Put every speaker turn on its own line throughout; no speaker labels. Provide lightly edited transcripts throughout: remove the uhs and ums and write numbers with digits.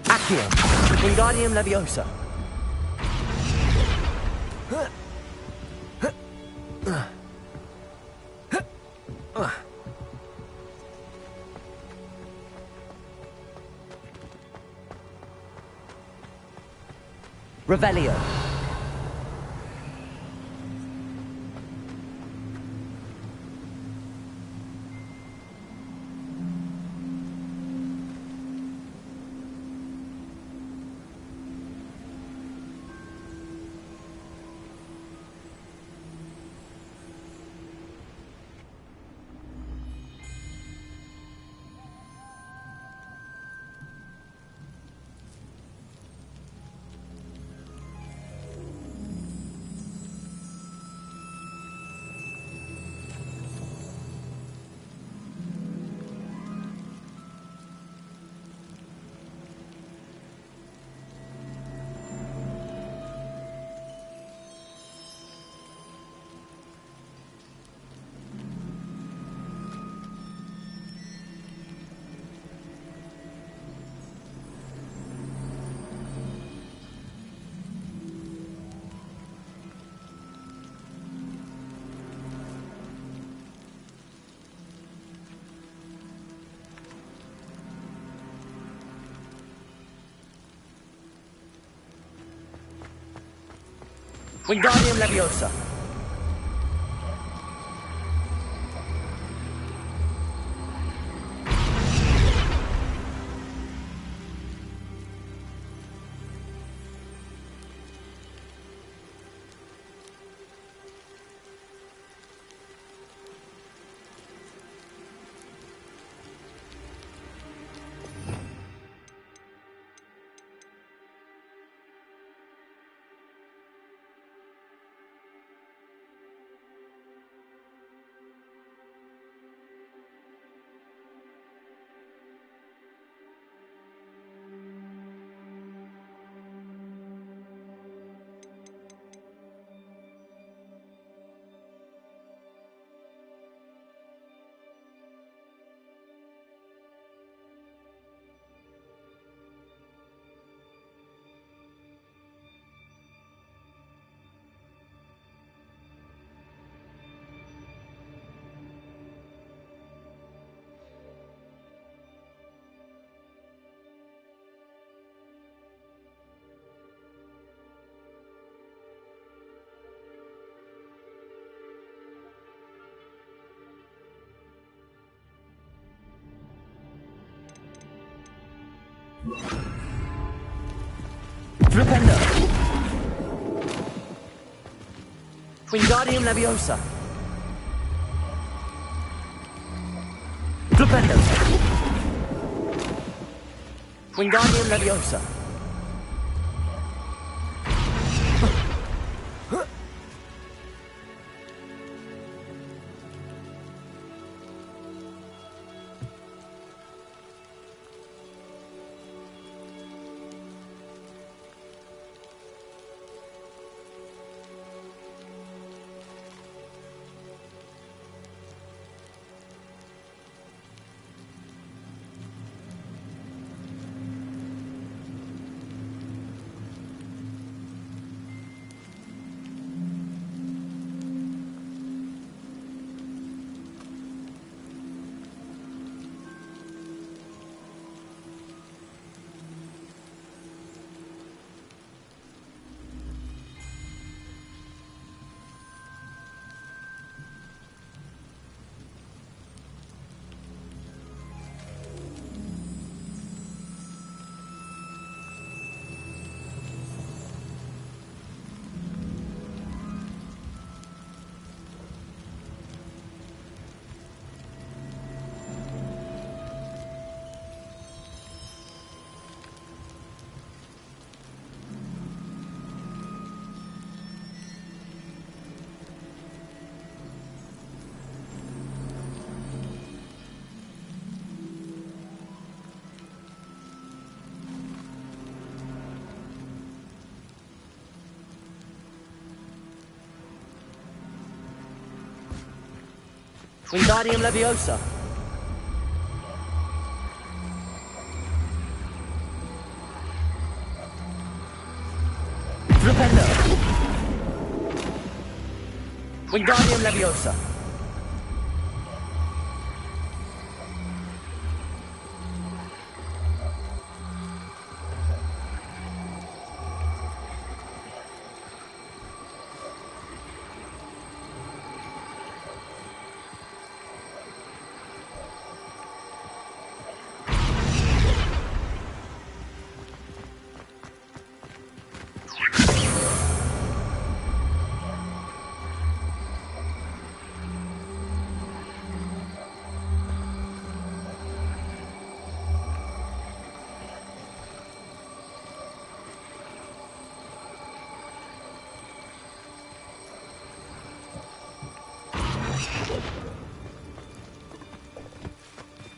Accio, Wingardium Leviosa. Revelio. Wingardium Leviosa. Flipendo. Wingardium Leviosa. Flipendo. Wingardium Leviosa. Wingardium Leviosa. Flipendo. Wingardium Leviosa.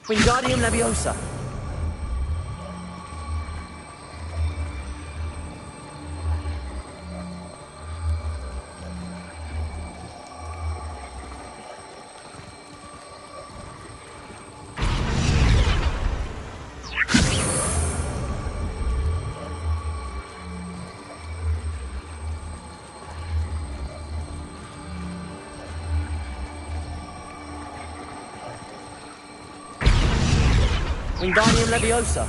Wingardium Leviosa. Wingardium Leviosa.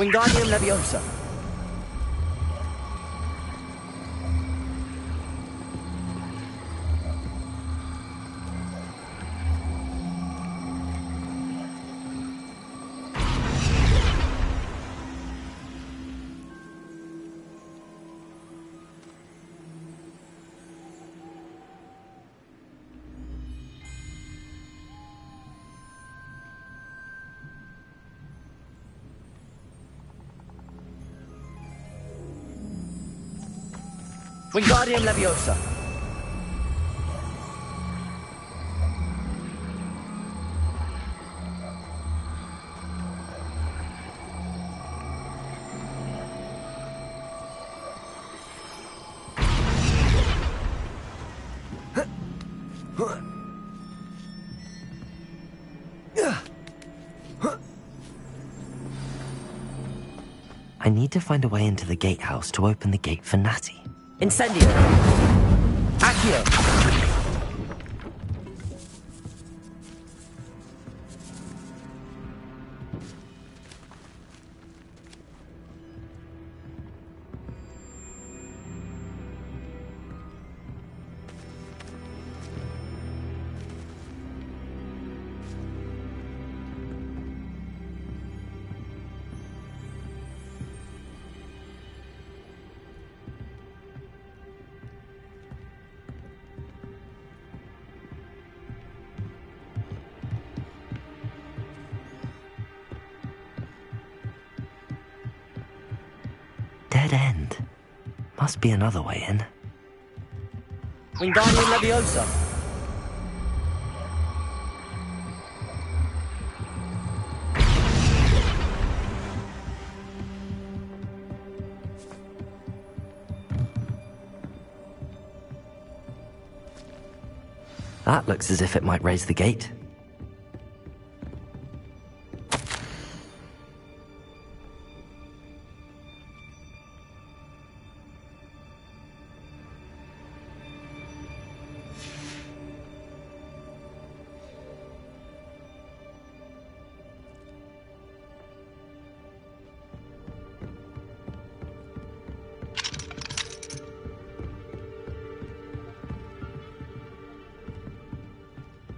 Wingardium Leviosa. Wingardium Leviosa.
I need to find a way into the gatehouse to open the gate for Natty.
Incendio. Accio.
Dead end. Must be another way in.
Wingardium Leviosa.
That looks as if it might raise the gate.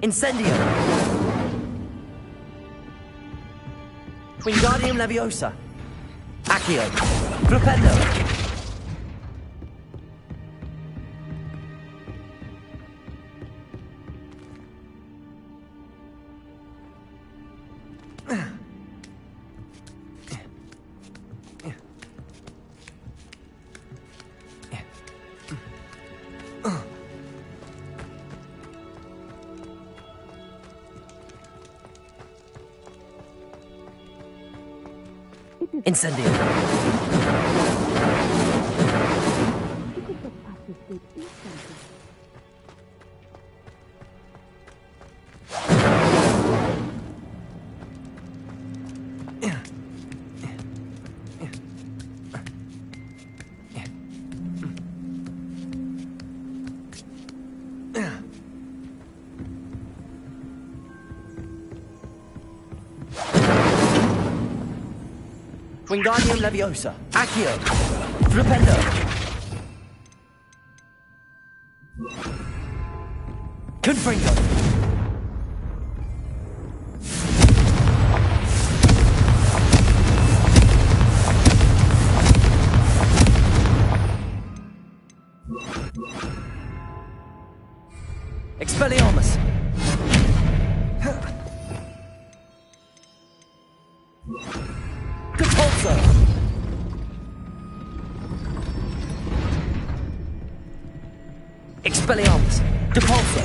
Incendio. Wingardium Leviosa. Accio. Flipendo. Incendio. Wingardium Leviosa. Accio. Flipendo. Confringo. Expelliarmus. Depulso. Expelliarmus. Depulso.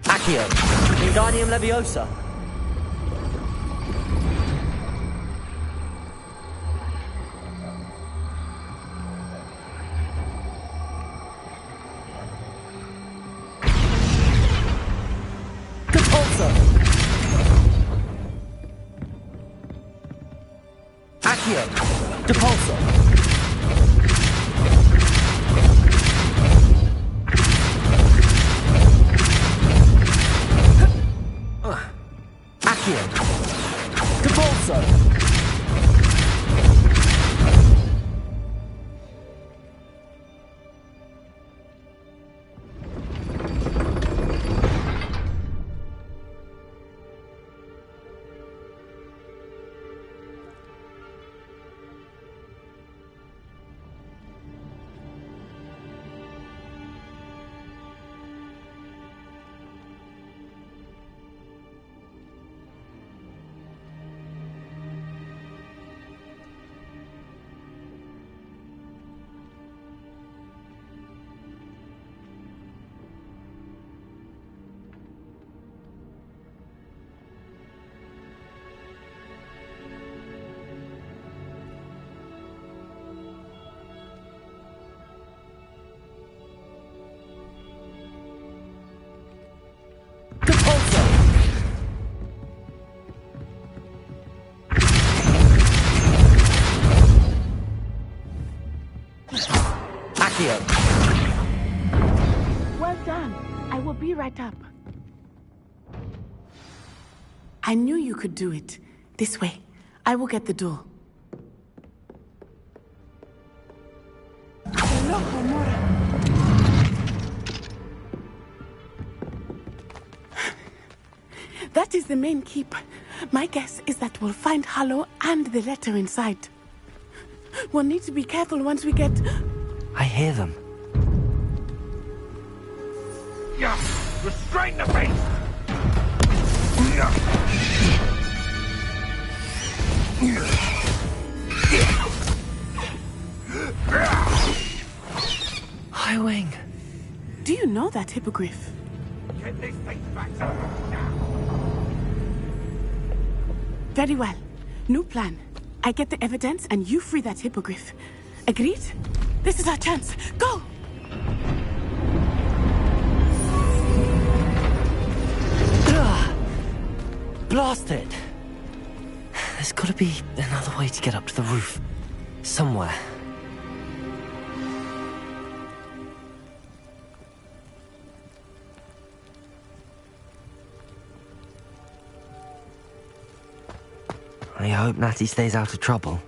Accio. Wingardium Leviosa. Depulso. Accio. Depulso. Accio. Depulso. Accio.
Well done. I will be right up. I knew you could do it. This way. I will get the door. That is the main keep. My guess is that we'll find Hallow and the letter inside. We'll need to be careful once we get...
I hear them.
Yeah, restrain the beast!
High Wing.
Do you know that hippogriff?
Get this thing back now!
Very well. New plan. I get the evidence and you free that hippogriff. Agreed? This is our chance. Go!
Blast it! There's gotta be another way to get up to the roof. Somewhere. I hope Natty stays out of trouble.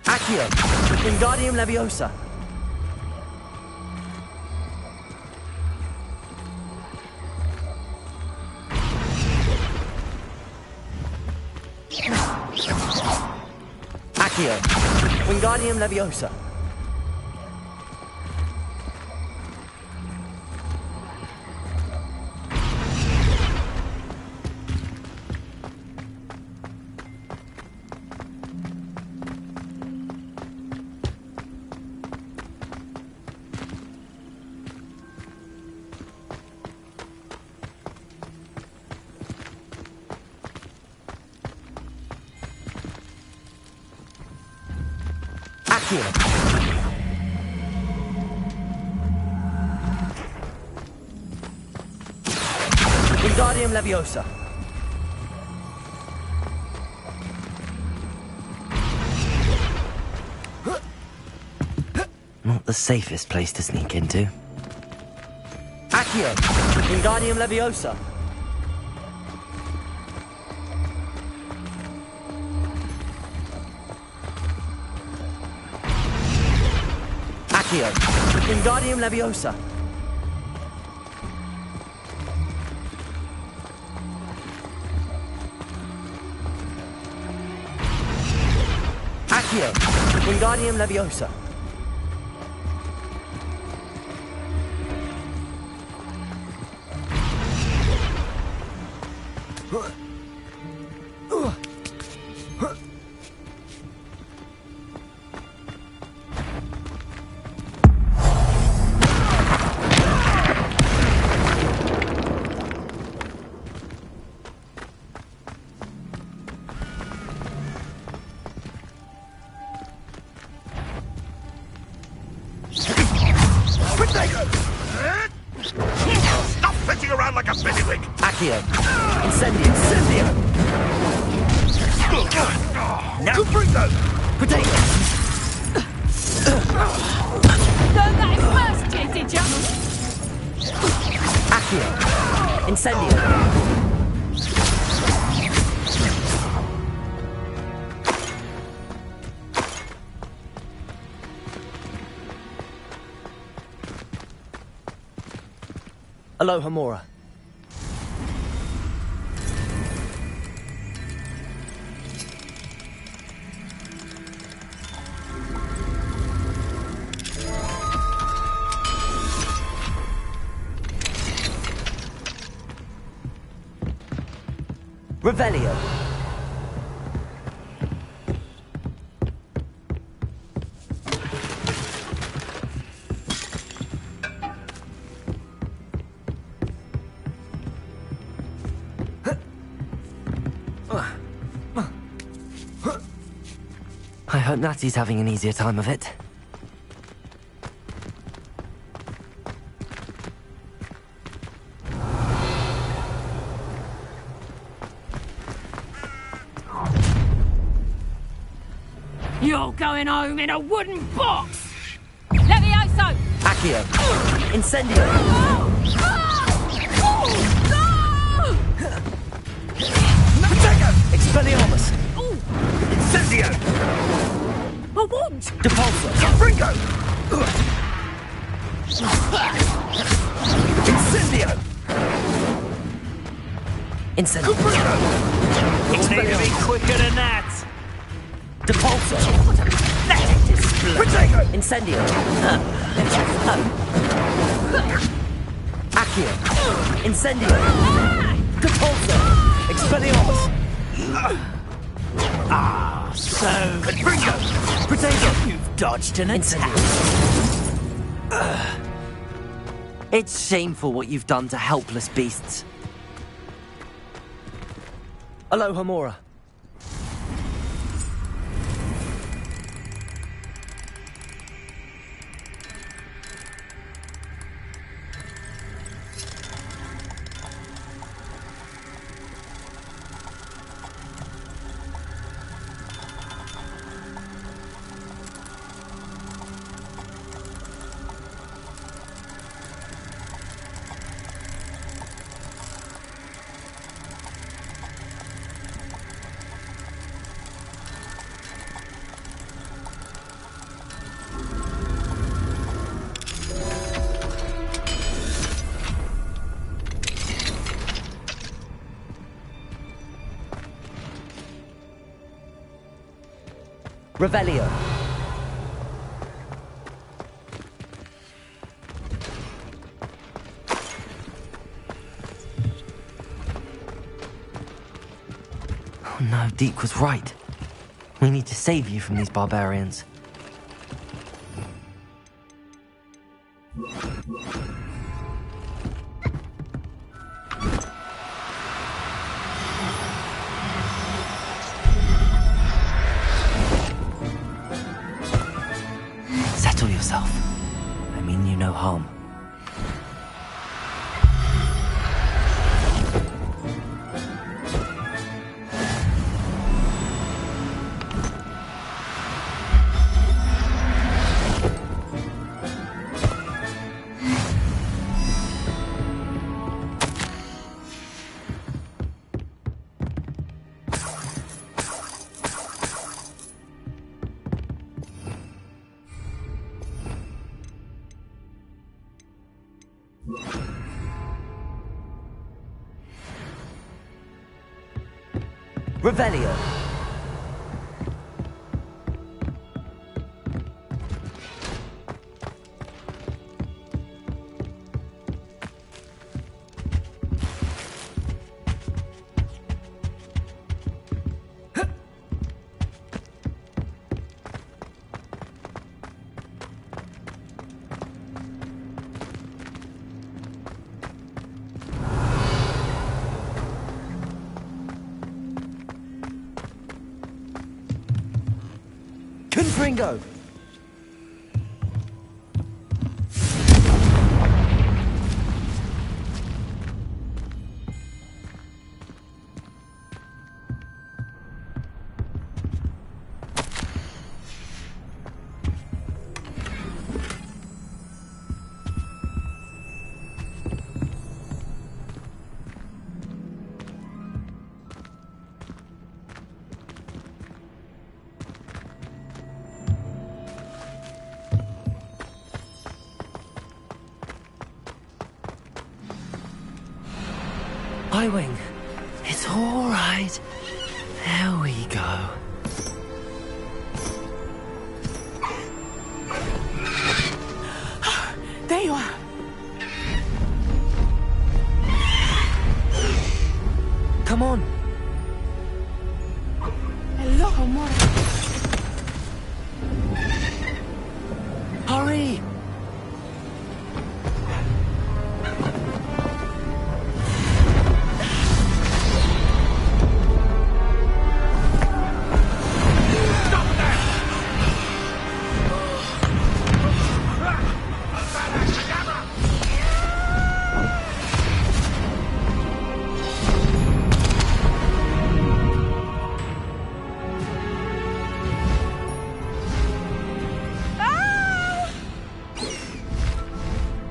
Accio! Wingardium Leviosa! Accio! Wingardium Leviosa! Accio! Wingardium Leviosa!
Not the safest place to sneak into.
Accio! Wingardium Leviosa! Accio! Wingardium Leviosa! Accio! Wingardium Leviosa!
Stop flitting around like a bellywig!
Accio! Incendio! Incendio!
Now Confringo!
Potato!
Learn that in first year, did you?
Accio! Incendio! Aloha Mora. Revelio.
I hope Natty's having an easier time of it.
You're going home in a wooden box! Levioso!
Accio! Incendio! Expelliarmus!
Incendio!
A wand!
Depulso!
Confringo!
Incendio! Incendio!
You'll need to be
quicker than that! Depulso!
Pathetic display!
Potato!
Incendio! Accio! Incendio! Depulso! Expelliarmus!
So Confringo!
Potato!
You've dodged an attack.
It's shameful what you've done to helpless beasts. Aloha Mora.
Revelio.
Oh no, Deke was right. We need to save you from these barbarians. Settle yourself. I mean you no harm.
Revelio. Confringo.
Highwing, it's all right. There we go.
There you are.
Come on.
Hello, amor.
Hurry!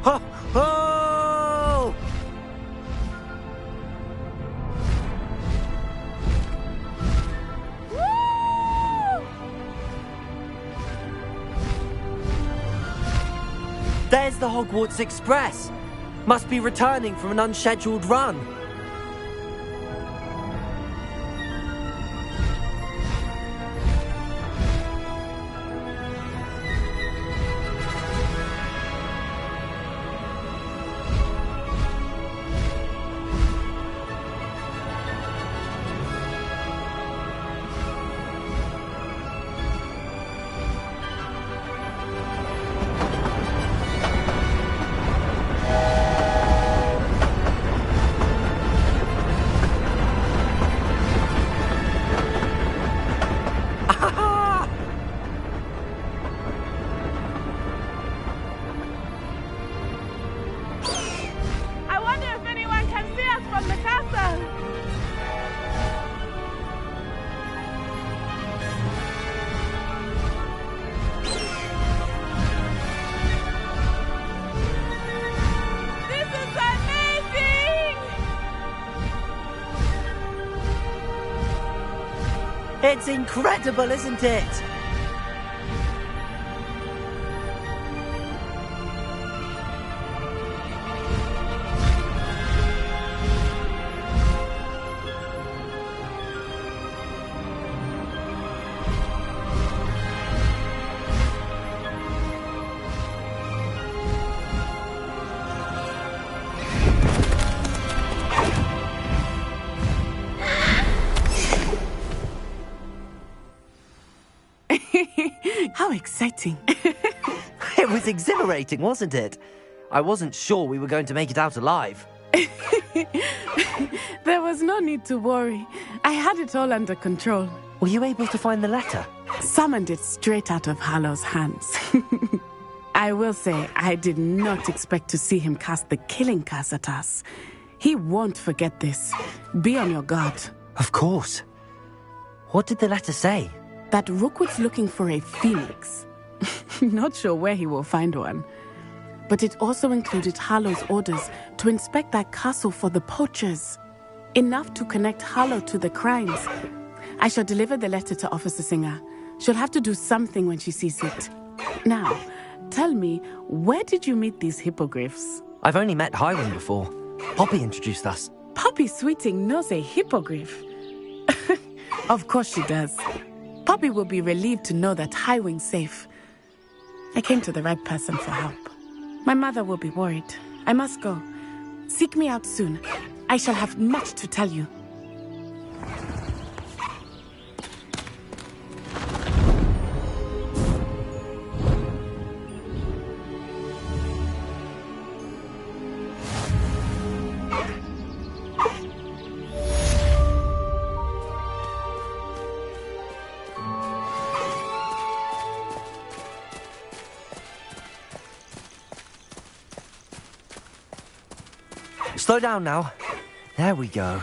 Ho! Ho! There's the Hogwarts Express. Must be returning from an unscheduled run.
I wonder if anyone can see us from the castle. This is amazing!
It's incredible, isn't it?
exciting.
It was exhilarating, wasn't it? I wasn't sure we were going to make it out alive.
There was no need to worry. I had it all under control.
Were you able to find the letter?
Summoned it straight out of Hallow's hands. I will say, I did not expect to see him cast the killing curse at us. He won't forget this. Be on your guard.
Of course. What did the letter say?
That Rookwood's looking for a phoenix. Not sure where he will find one. But it also included Hallow's orders to inspect that castle for the poachers. Enough to connect Hallow to the crimes. I shall deliver the letter to Officer Singer. She'll have to do something when she sees it. Now, tell me, where did you meet these hippogriffs?
I've only met Highwing before. Poppy introduced us.
Poppy Sweeting knows a hippogriff. Of course she does. Poppy will be relieved to know that Highwing's safe. I came to the right person for help. My mother will be worried. I must go. Seek me out soon. I shall have much to tell you.
Slow down now. There we go.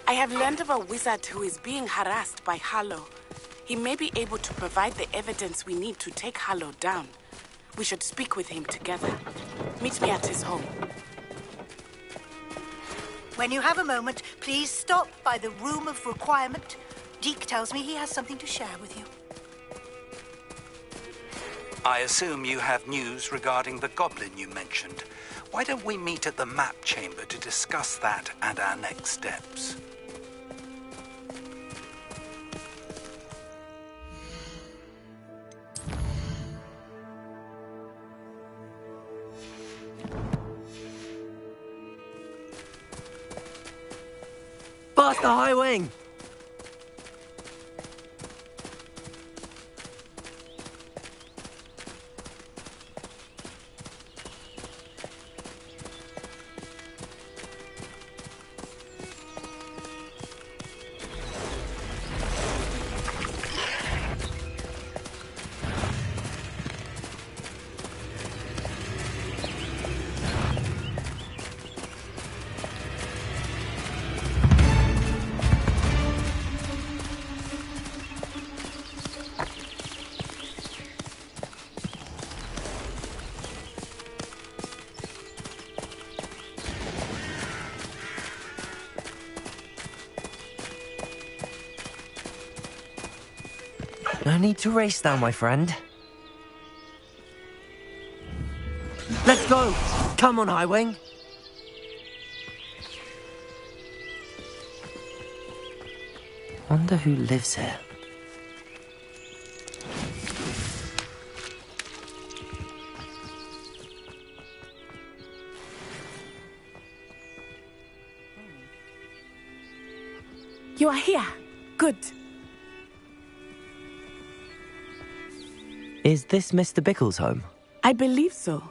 I have learned of a wizard who is being harassed by Hallow. He may be able to provide the evidence we need to take Hallow down. We should speak with him together. Meet me at his home.
When you have a moment, please stop by the Room of Requirement. Deke tells me he has something to share with you.
I assume you have news regarding the goblin you mentioned. Why don't we meet at the map chamber to discuss that and our next steps?
Faster, Highwing! No need to race now, my friend. Let's go! Come on, Highwing! Wonder who lives here.
You are here. Good.
Is this Mr. Bickle's home?
I believe so.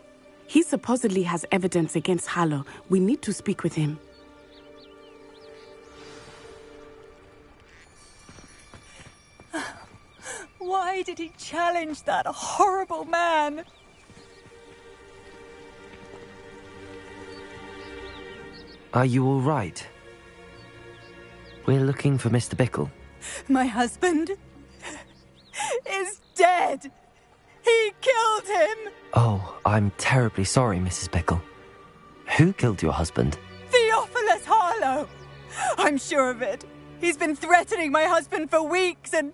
He supposedly has evidence against Hallow. We need to speak with him.
Why did he challenge that horrible man?
Are you all right? We're looking for Mr. Bickle.
My husband is dead. He killed him.
Oh, I'm terribly sorry, Mrs. Bickle. Who killed your husband?
Theophilus Harlow! I'm sure of it. He's been threatening my husband for weeks and...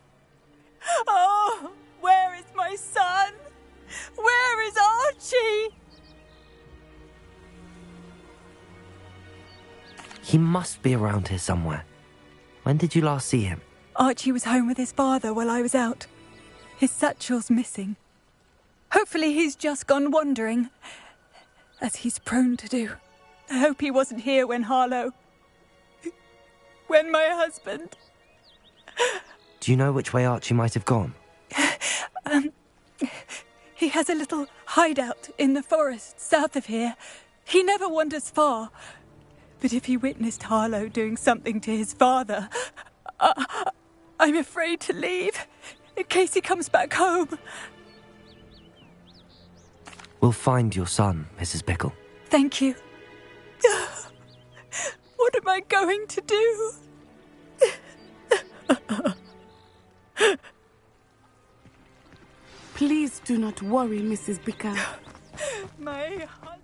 Oh, where is my son? Where is Archie?
He must be around here somewhere. When did you last see him?
Archie was home with his father while I was out. His satchel's missing. Hopefully he's just gone wandering, as he's prone to do. I hope he wasn't here when Harlow... when my husband...
Do you know which way Archie might have gone?
He has a little hideout in the forest south of here. He never wanders far. But if he witnessed Harlow doing something to his father, I'm afraid to leave, in case he comes back home.
We'll find your son, Mrs. Bickle.
Thank you. What am I going to do?
Please do not worry, Mrs. Bickle.
My husband...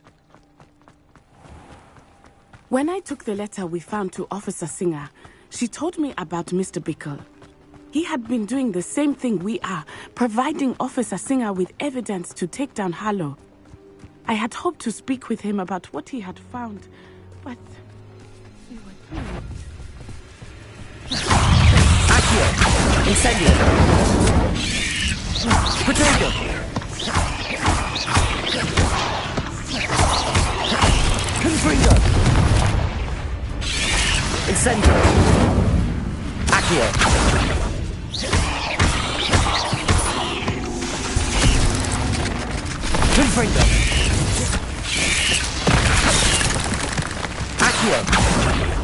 When I took the letter we found to Officer Singer, she told me about Mr. Bickle. He had been doing the same thing we are, providing Officer Singer with evidence to take down Harlow. I had hoped to speak with him about what he had found, but... we were too late.
Accio! Incendio! Potato! Confringo! Incendio! Accio! Confringo! Accio!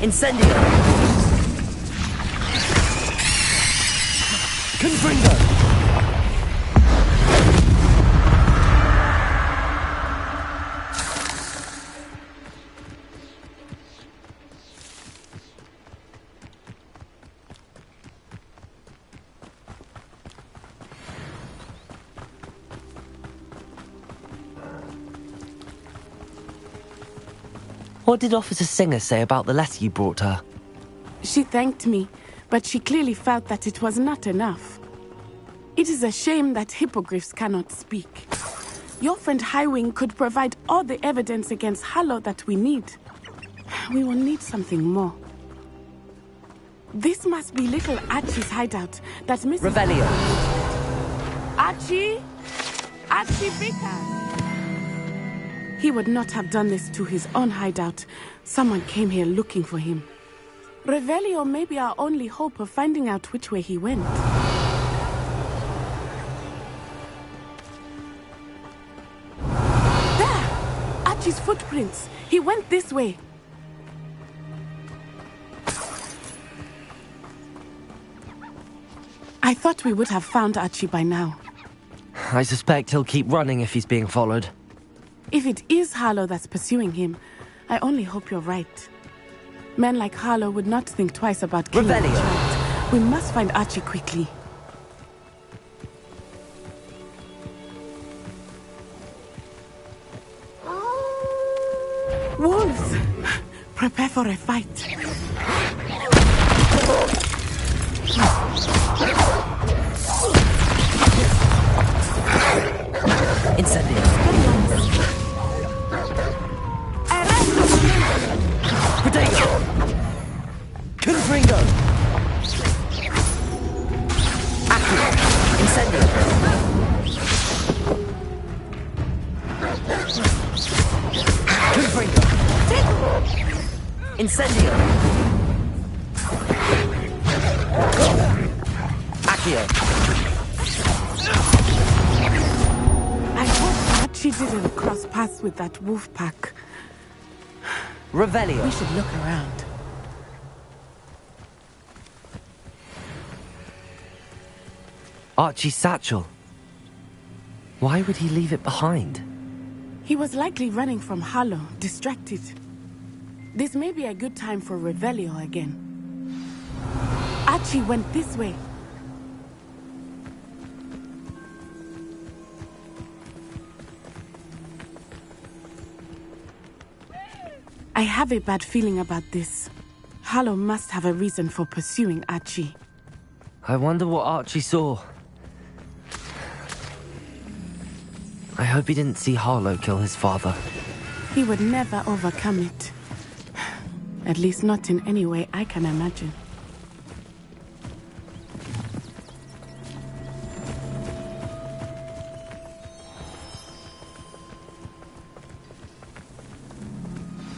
Incendio! Confringo!
What did Officer Singer say about the letter you brought her?
She thanked me, but she clearly felt that it was not enough. It is a shame that hippogriffs cannot speak. Your friend Highwing could provide all the evidence against Harlow that we need. We will need something more. This must be little Archie's hideout that Mrs.
Revelio!
Archie? Archie Bickle! He would not have done this to his own hideout. Someone came here looking for him. Revelio may be our only hope of finding out which way he went. There! Archie's footprints. He went this way. I thought we would have found Archie by now.
I suspect he'll keep running if he's being followed.
If it is Harlow that's pursuing him, I only hope you're right. Men like Harlow would not think twice about killing a child. We must find Archie quickly. Wolves! Prepare for a fight.
Incendio! Potato! Confringo! Accio! Incendio! Confringo! Incendio! Accio!
I hope Archie didn't cross paths with that wolf pack.
Revelio!
We should look around.
Archie's satchel. Why would he leave it behind?
He was likely running from Harlow, distracted. This may be a good time for Revelio again. Archie went this way. I have a bad feeling about this. Harlow must have a reason for pursuing Archie.
I wonder what Archie saw. I hope he didn't see Harlow kill his father.
He would never overcome it. At least not in any way I can imagine.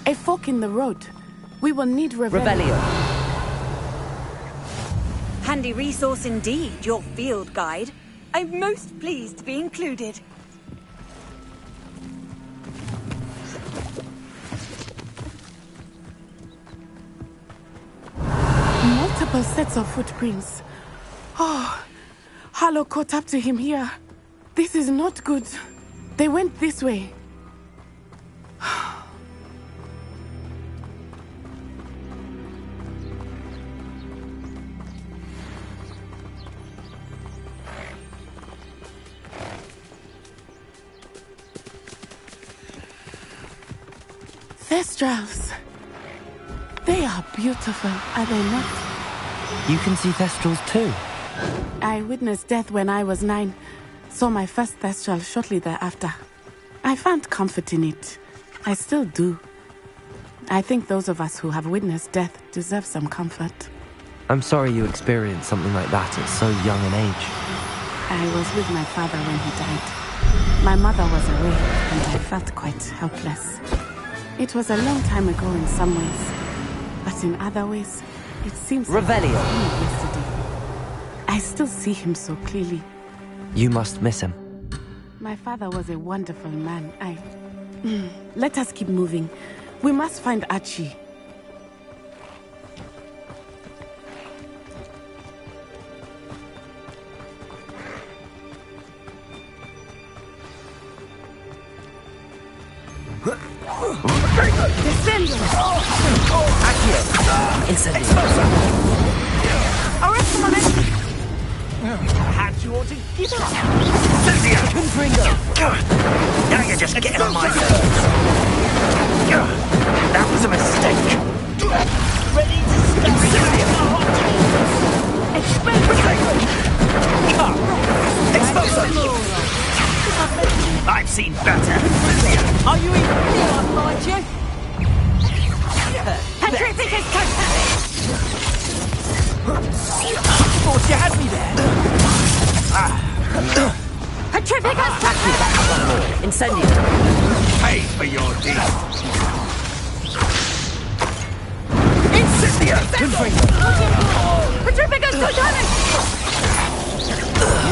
A fork in the road. We will need
Revelio.
Handy resource indeed, your field guide. I'm most pleased to be included.
Multiple sets of footprints. Oh, Harlow caught up to him here. This is not good. They went this way. Thestrals. They are beautiful, are they not?
You can see Thestrals too.
I witnessed death when I was 9. Saw my first Thestral shortly thereafter. I found comfort in it. I still do. I think those of us who have witnessed death deserve some comfort.
I'm sorry you experienced something like that at so young an age.
I was with my father when he died. My mother was away, and I felt quite helpless. It was a long time ago in some ways, but in other ways, it seems
Revelio.
like yesterday. I still see him so clearly.
You must miss him.
My father was a wonderful man. Let us keep moving. We must find Archie. Descendo!
Accio! Incendio!
Arrest him on it!
Had you all together? Cynthia!
Confringo!
Now you're just getting on my nerves. That was a mistake. Ready to Cynthia! I've seen better.
Are you in here, I find you? Petrificus
Thought you had me there.
Petrificus
Incendio!
Pay for your deed. Incendio!
Petrificus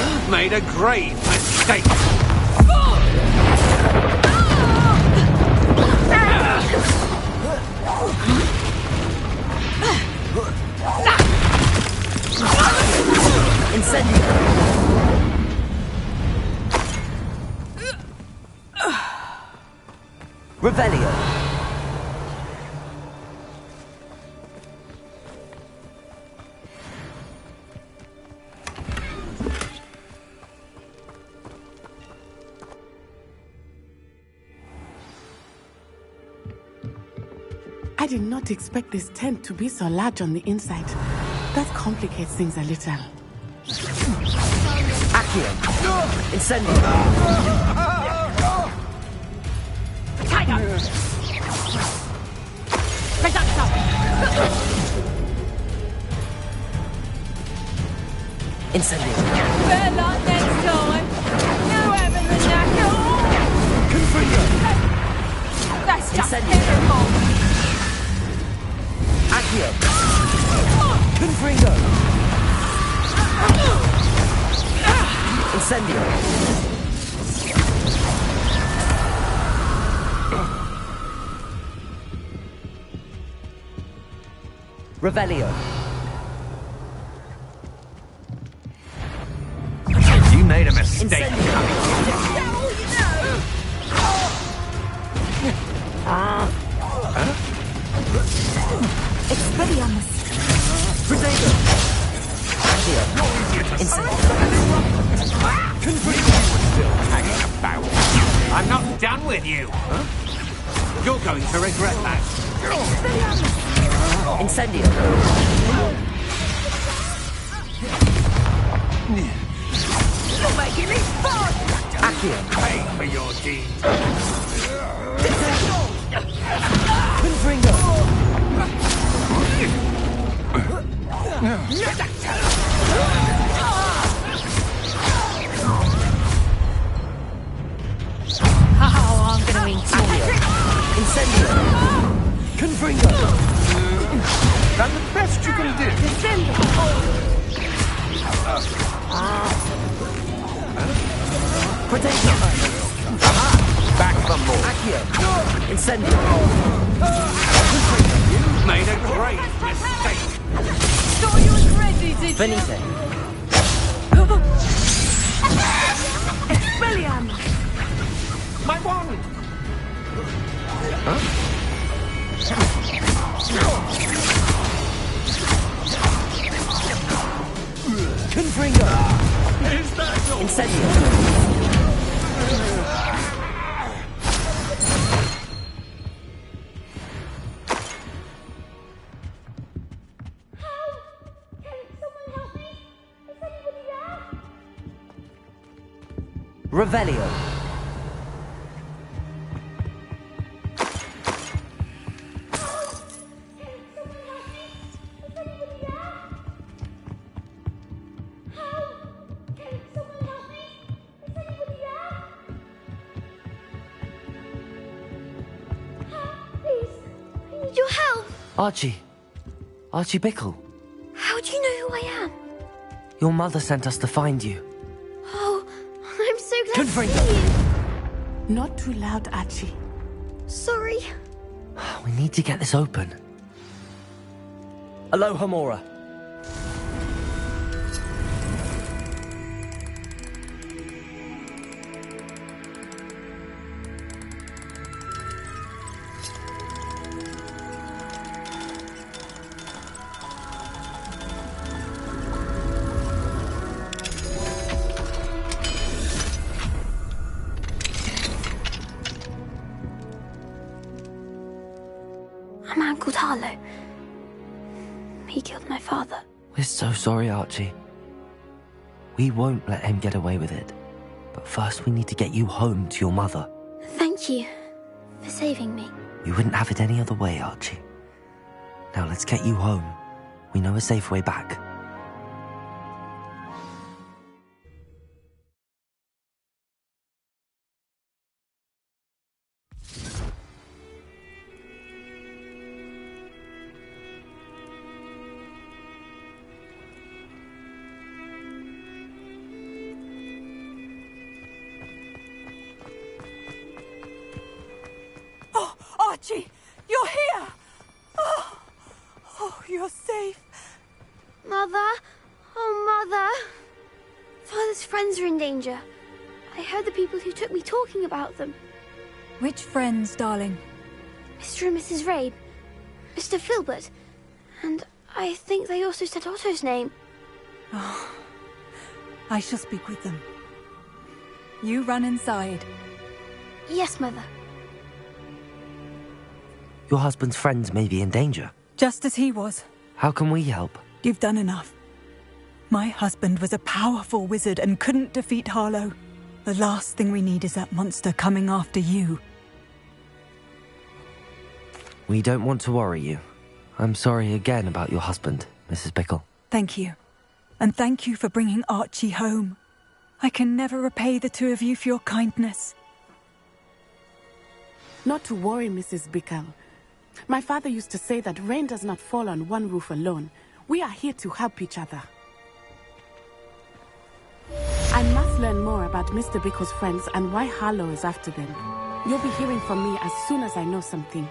You've made a grave mistake.
Incendio! Revelio!
I did not expect this tent to be so large on the inside. That complicates things a little.
Accio! Incendio!
Tiger! Reducto!
Incendio!
Better luck next time! You having the knacker!
Confringo!
That's just
Incendio.
terrible!
Accio! Confringo! Incendio! Revelio!
You made a mistake.
Expelliarmus.
Protego! Accio! Incendio!
Hanging about. I'm not done with you. You're going to regret that.
Incendio!
You're making me fun!
Accio!
Pay for your deeds.
Confringo!
Oh, I'm gonna enjoy it.
Incendio! Confringo!
That's the best you can do.
Protection!
Back for more.
Accio! Incendio!
You've made a grave mistake.
Thought you was ready, did you?
Venite!
Expelliarmus!
My wand.
Confringo!
Is that all?
Incendio! Revelio!
Your help!
Archie. Archie Bickle.
How do you know who I am?
Your mother sent us to find you.
Oh, I'm so glad
Confringo.
to see you.
Not too loud, Archie.
Sorry.
We need to get this open.
Aloha Mora!
A man called Harlow. He killed my father.
We're so sorry, Archie. We won't let him get away with it. But first we need to get you home to your mother.
Thank you for saving me.
You wouldn't have it any other way, Archie. Now let's get you home. We know a safe way back.
Oh, Archie, you're here! Oh, you're safe.
Mother? Oh, Mother. Father's friends are in danger. I heard the people who took me talking about them.
Which friends, darling?
Mr. and Mrs. Rabe, Mr. Filbert, and I think they also said Otto's name.
Oh, I shall speak with them. You run inside.
Yes, Mother.
Your husband's friends may be in danger.
Just as he was.
How can we help?
You've done enough. My husband was a powerful wizard and couldn't defeat Harlow. The last thing we need is that monster coming after you.
We don't want to worry you. I'm sorry again about your husband, Mrs. Bickle.
Thank you. And thank you for bringing Archie home. I can never repay the two of you for your kindness.
Not to worry, Mrs. Bickle. My father used to say that rain does not fall on one roof alone. We are here to help each other. I must learn more about Mr. Bickle's friends and why Harlow is after them. You'll be hearing from me as soon as I know something.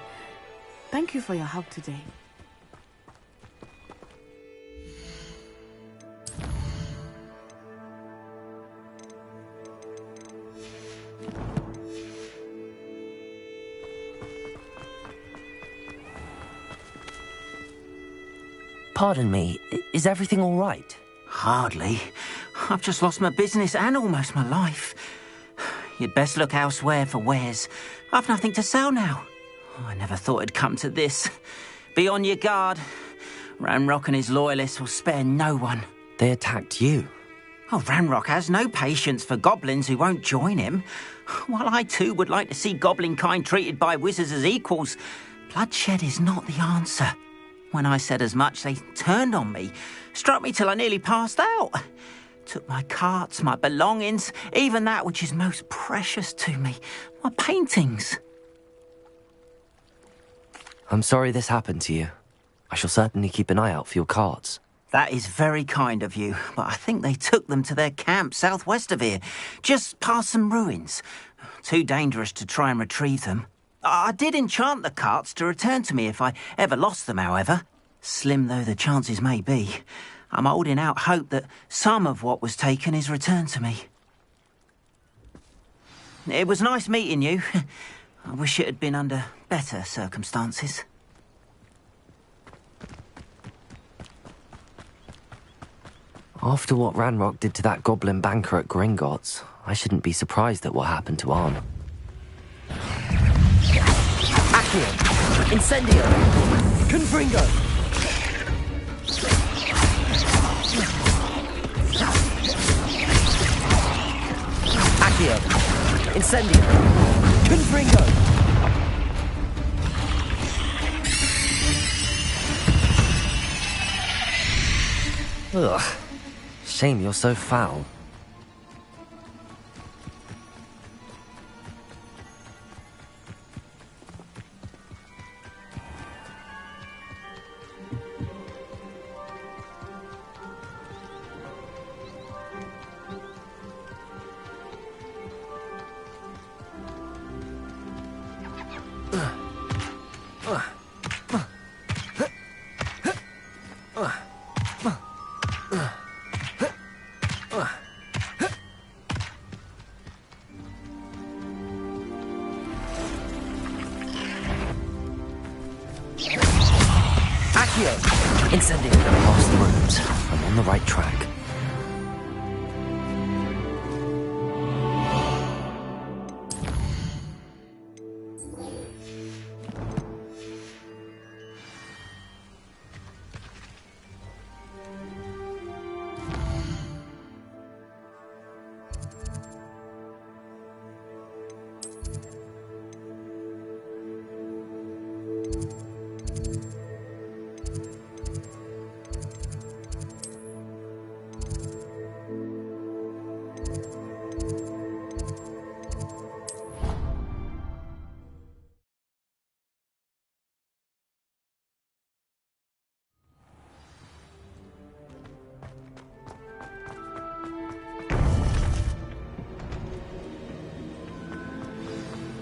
Thank you for your help today.
Pardon me, is everything all right?
Hardly. I've just lost my business and almost my life. You'd best look elsewhere for wares. I've nothing to sell now. I never thought it'd come to this. Be on your guard. Ranrock and his loyalists will spare no one.
They attacked you.
Oh, Ranrock has no patience for goblins who won't join him. While I too would like to see goblin kind treated by wizards as equals, bloodshed is not the answer. When I said as much, they turned on me, struck me till I nearly passed out. Took my carts, my belongings, even that which is most precious to me, my paintings.
I'm sorry this happened to you. I shall certainly keep an eye out for your carts.
That is very kind of you, but I think they took them to their camp southwest of here, just past some ruins. Too dangerous to try and retrieve them. I did enchant the carts to return to me if I ever lost them, however. Slim though the chances may be, I'm holding out hope that some of what was taken is returned to me. It was nice meeting you. I wish it had been under better circumstances.
After what Ranrock did to that goblin banker at Gringotts, I shouldn't be surprised at what happened to Arn.
Accio! Incendio! Confringo! Accio! Incendio! Confringo!
Ugh. Shame you're so foul. Incendio. Past the rooms. I'm on the right track.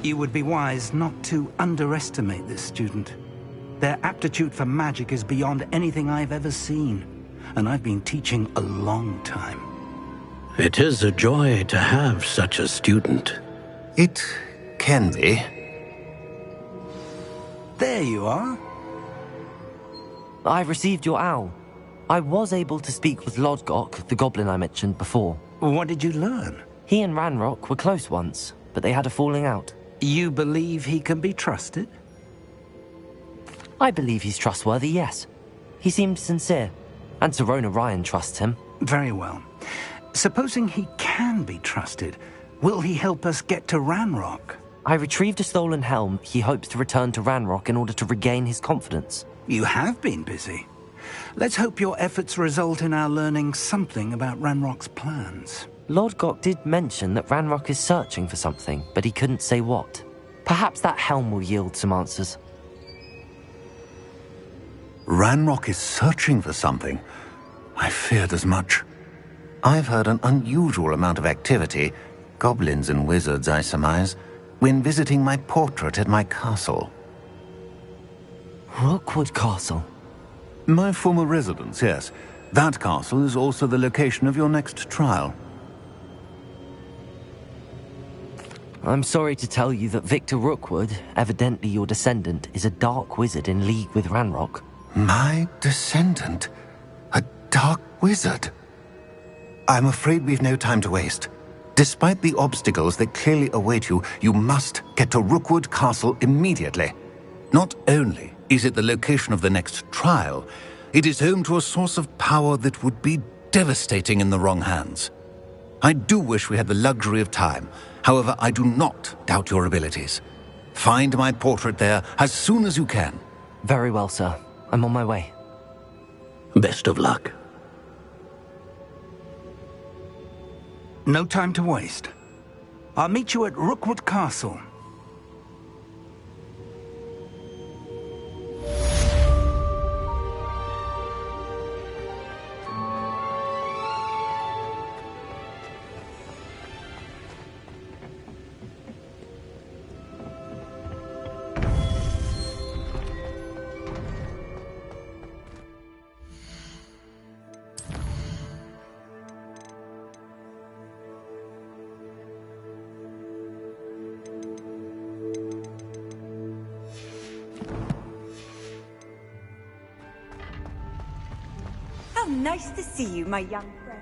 You would be wise not to underestimate this student. Their aptitude for magic is beyond anything I've ever seen, and I've been teaching a long time.
It is a joy to have such a student.
It can be.
There you are.
I received your owl. I was able to speak with Lodgok, the goblin I mentioned before.
What did you learn?
He and Ranrock were close once, but they had a falling out.
You believe he can be trusted?
I believe he's trustworthy, yes. He seemed sincere, and Sirona Ryan trusts him.
Very well. Supposing he can be trusted, will he help us get to Ranrock?
I retrieved a stolen helm he hopes to return to Ranrock in order to regain his confidence.
You have been busy. Let's hope your efforts result in our learning something about Ranrock's plans.
Lodgok did mention that Ranrock is searching for something, but he couldn't say what. Perhaps that helm will yield some answers.
Ranrock is searching for something. I feared as much. I've heard an unusual amount of activity, goblins and wizards, I surmise, when visiting my portrait at my castle.
Rookwood Castle?
My former residence, yes. That castle is also the location of your next trial.
I'm sorry to tell you that Victor Rookwood, evidently your descendant, is a dark wizard in league with Ranrock.
My descendant? A dark wizard? I'm afraid we've no time to waste. Despite the obstacles that clearly await you, you must get to Rookwood Castle immediately. Not only is it the location of the next trial, it is home to a source of power that would be devastating in the wrong hands. I do wish we had the luxury of time. However, I do not doubt your abilities. Find my portrait there as soon as you can.
Very well, sir. I'm on my way.
Best of luck.
No time to waste. I'll meet you at Rookwood Castle.
How nice to see you, my young friend.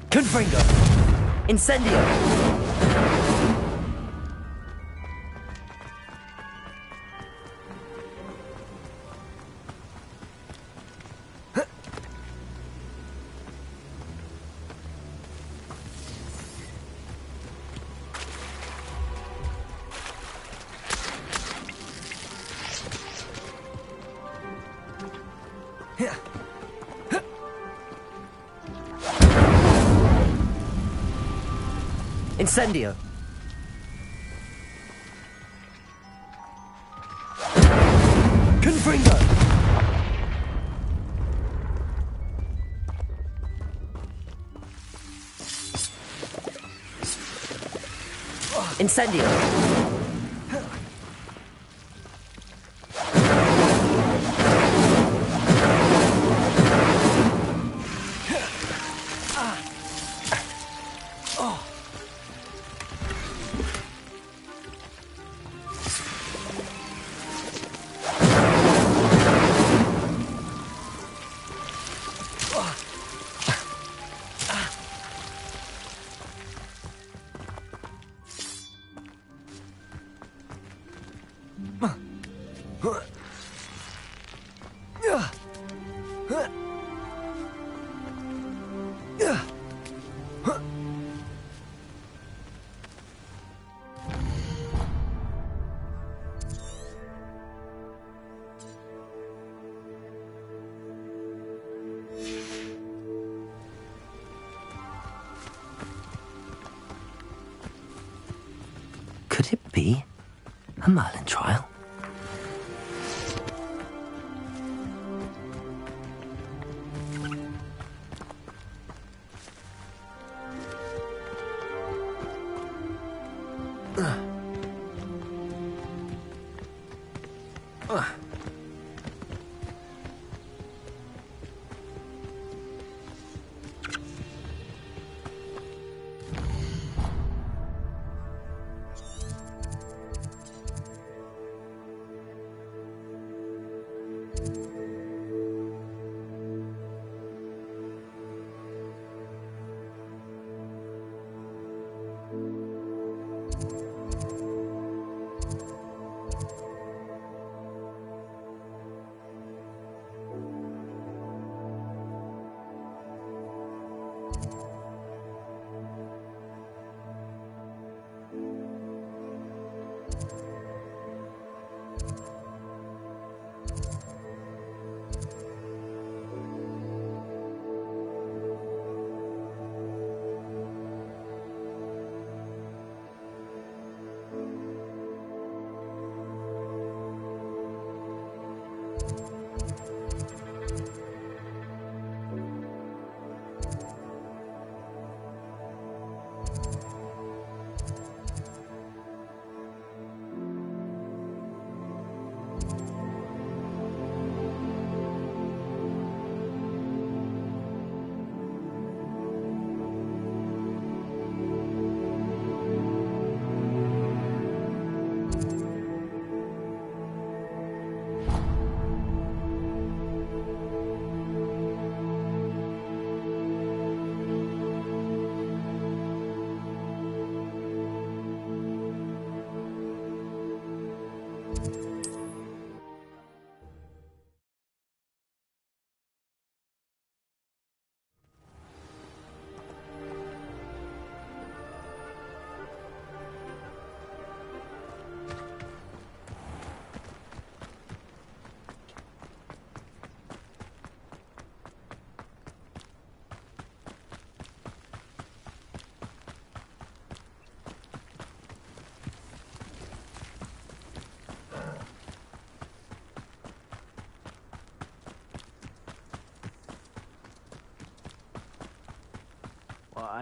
Confringo! Incendio! Incendio! Confringo! Incendio!
Could it be a Merlin trial?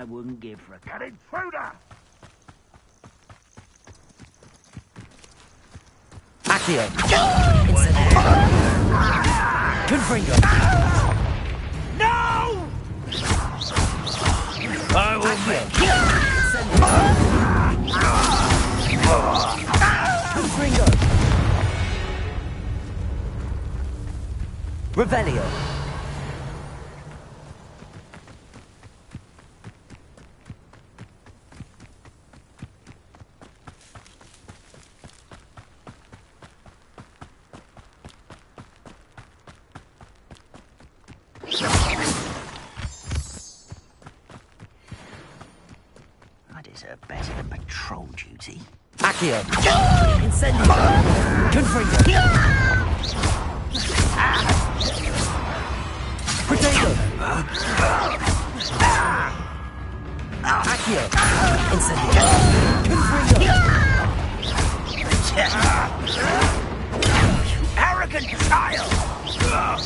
wouldn't give for a
An intruder!
Accio! Incendio! Confringo!
No! I will make
Confringo! Revelio!
I deserve better than patrol duty.
Accio! Incendio! Confringo! Protego! Accio! Incendio! Confringo!
you arrogant child!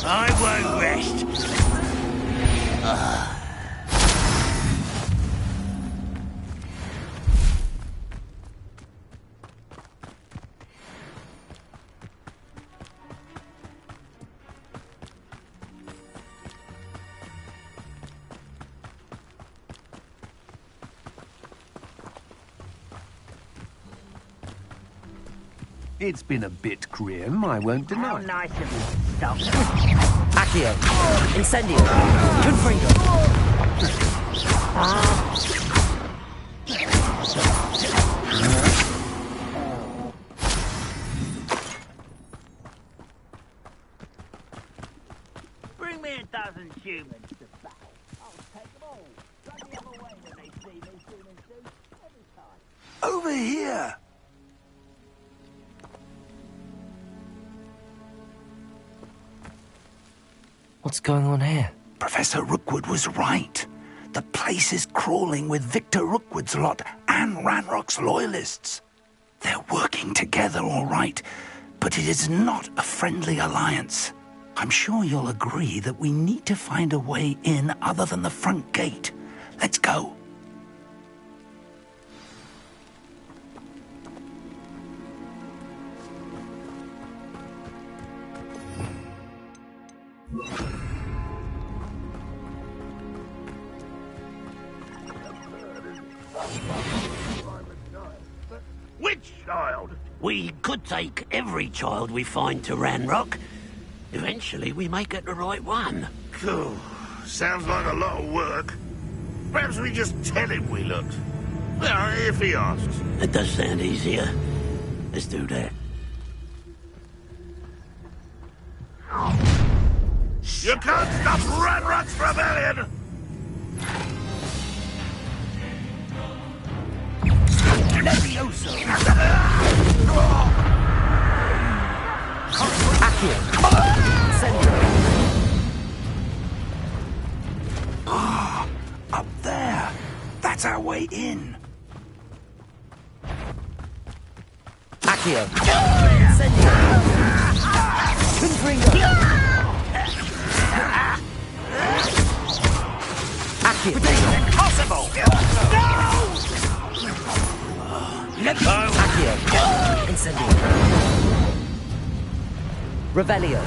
I won't rest.
It's been a bit grim, I won't deny.
How nice of you to stop.
Accio! Incendio! Confringo!
Bring me a dozen humans to battle. I'll take them all. Run the other way when they see me humans do. Every time.
Over here!
What's going on here?
Professor Rookwood was right. The place is crawling with Victor Rookwood's lot and Ranrock's loyalists. They're working together all right, but it is not a friendly alliance. I'm sure you'll agree that we need to find a way in other than the front gate. Let's go.
Which child?
We could take every child we find to Ranrock. Eventually, we may get the right one.
Cool. Sounds like a lot of work. Perhaps we just tell him we looked. Well, if he asks.
It does sound easier. Let's do that.
You can't stop Ranrock's rebellion!
Levioso! Accio! Incendio!
Up there. That's our way in.
Accio! Incendio! Confringo! Accio!
Impossible! No!
Accio! Incendio! Revelio!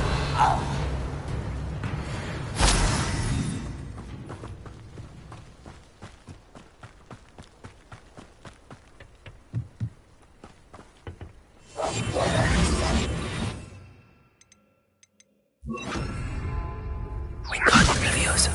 We got him, Leviosa.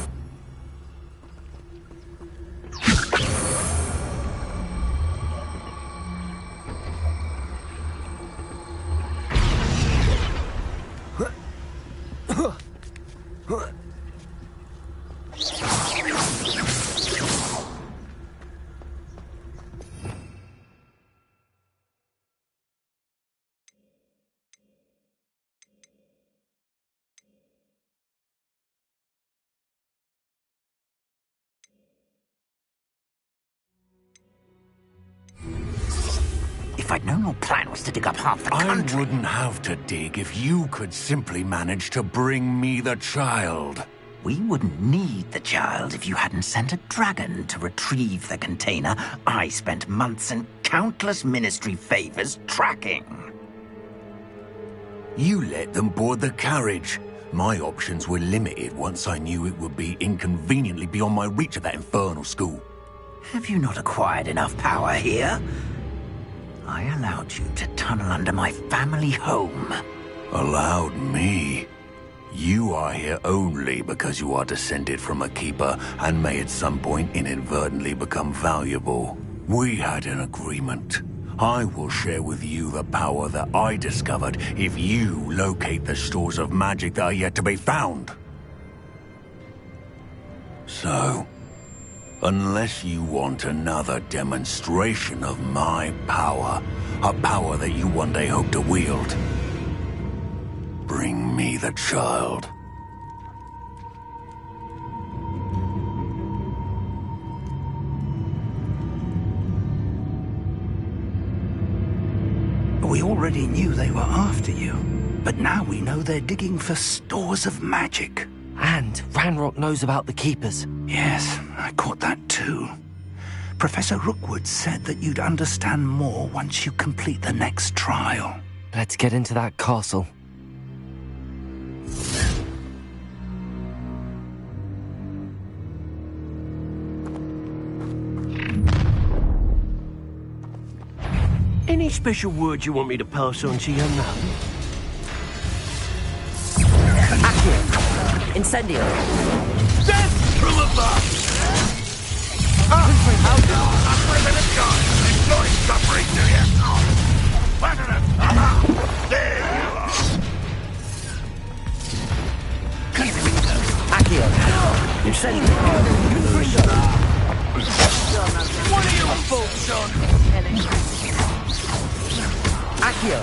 If I'd known your plan was to dig up half the country...
I wouldn't have to dig if you could simply manage to bring me the child.
We wouldn't need the child if you hadn't sent a dragon to retrieve the container I spent months and countless ministry favors tracking.
You let them board the carriage. My options were limited once I knew it would be inconveniently beyond my reach at that infernal school.
Have you not acquired enough power here? I allowed you to tunnel under my family home.
Allowed me? You are here only because you are descended from a keeper and may at some point inadvertently become valuable. We had an agreement. I will share with you the power that I discovered if you locate the stores of magic that are yet to be found. So, unless you want another demonstration of my power, a power that you one day hope to wield, bring me the child.
We already knew they were after you, but now we know they're digging for stores of magic.
And Ranrock knows about the Keepers.
Yes, I caught that too. Professor Rookwood said that you'd understand more once you complete the next trial.
Let's get into that castle.
Any special words you want me to pass on to your mum?
Accio! Incendio!
Death from above! After a bit of time, enjoy suffering, do you? There you are!
Accio! Incendio!
What are your faults on?
Accio!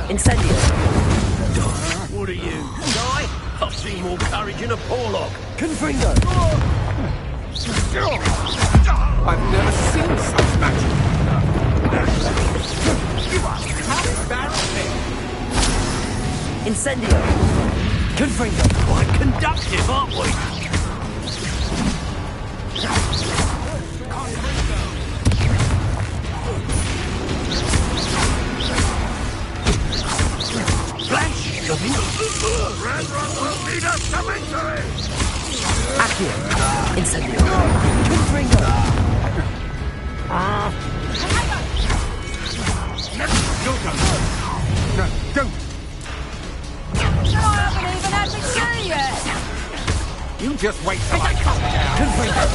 Incendio!
What are you, die? I've seen more courage in a Porlock.
Confringo!
I've never seen such magic. How embarrassing!
Incendio! Confringo!
Quite conductive, aren't we?
Flash! Ranrock will lead us to victory!
Accio! Incendio! Confringo!
Don't go. No, don't.
I haven't even had to see yet.
You just wait till I come down.
Confringo!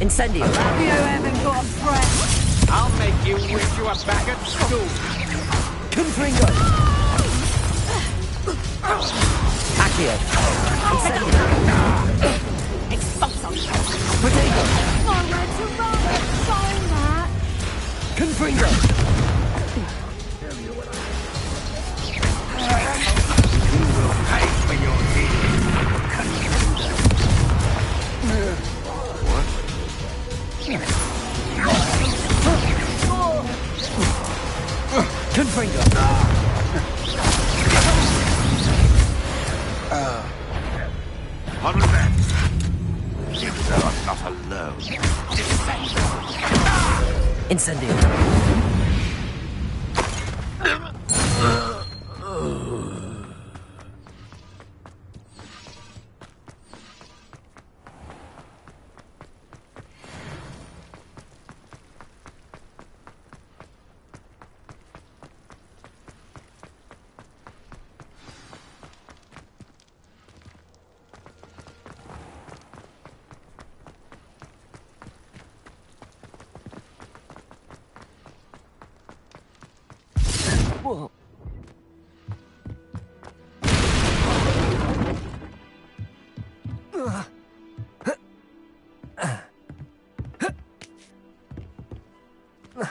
Incendio!
You haven't got a friend.
I'll make you wish you were back at school.
Confringo! Accio! Incendio!
Expulso.
Protego!
Nowhere to run. Sign that.
Confringo!
Pay for your deed.
Confringo!
On with that. Seems though I'm not alone.
Incendio! Whoa.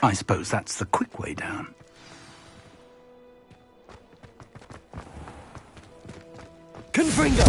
I suppose that's the quick way down.
Confringo!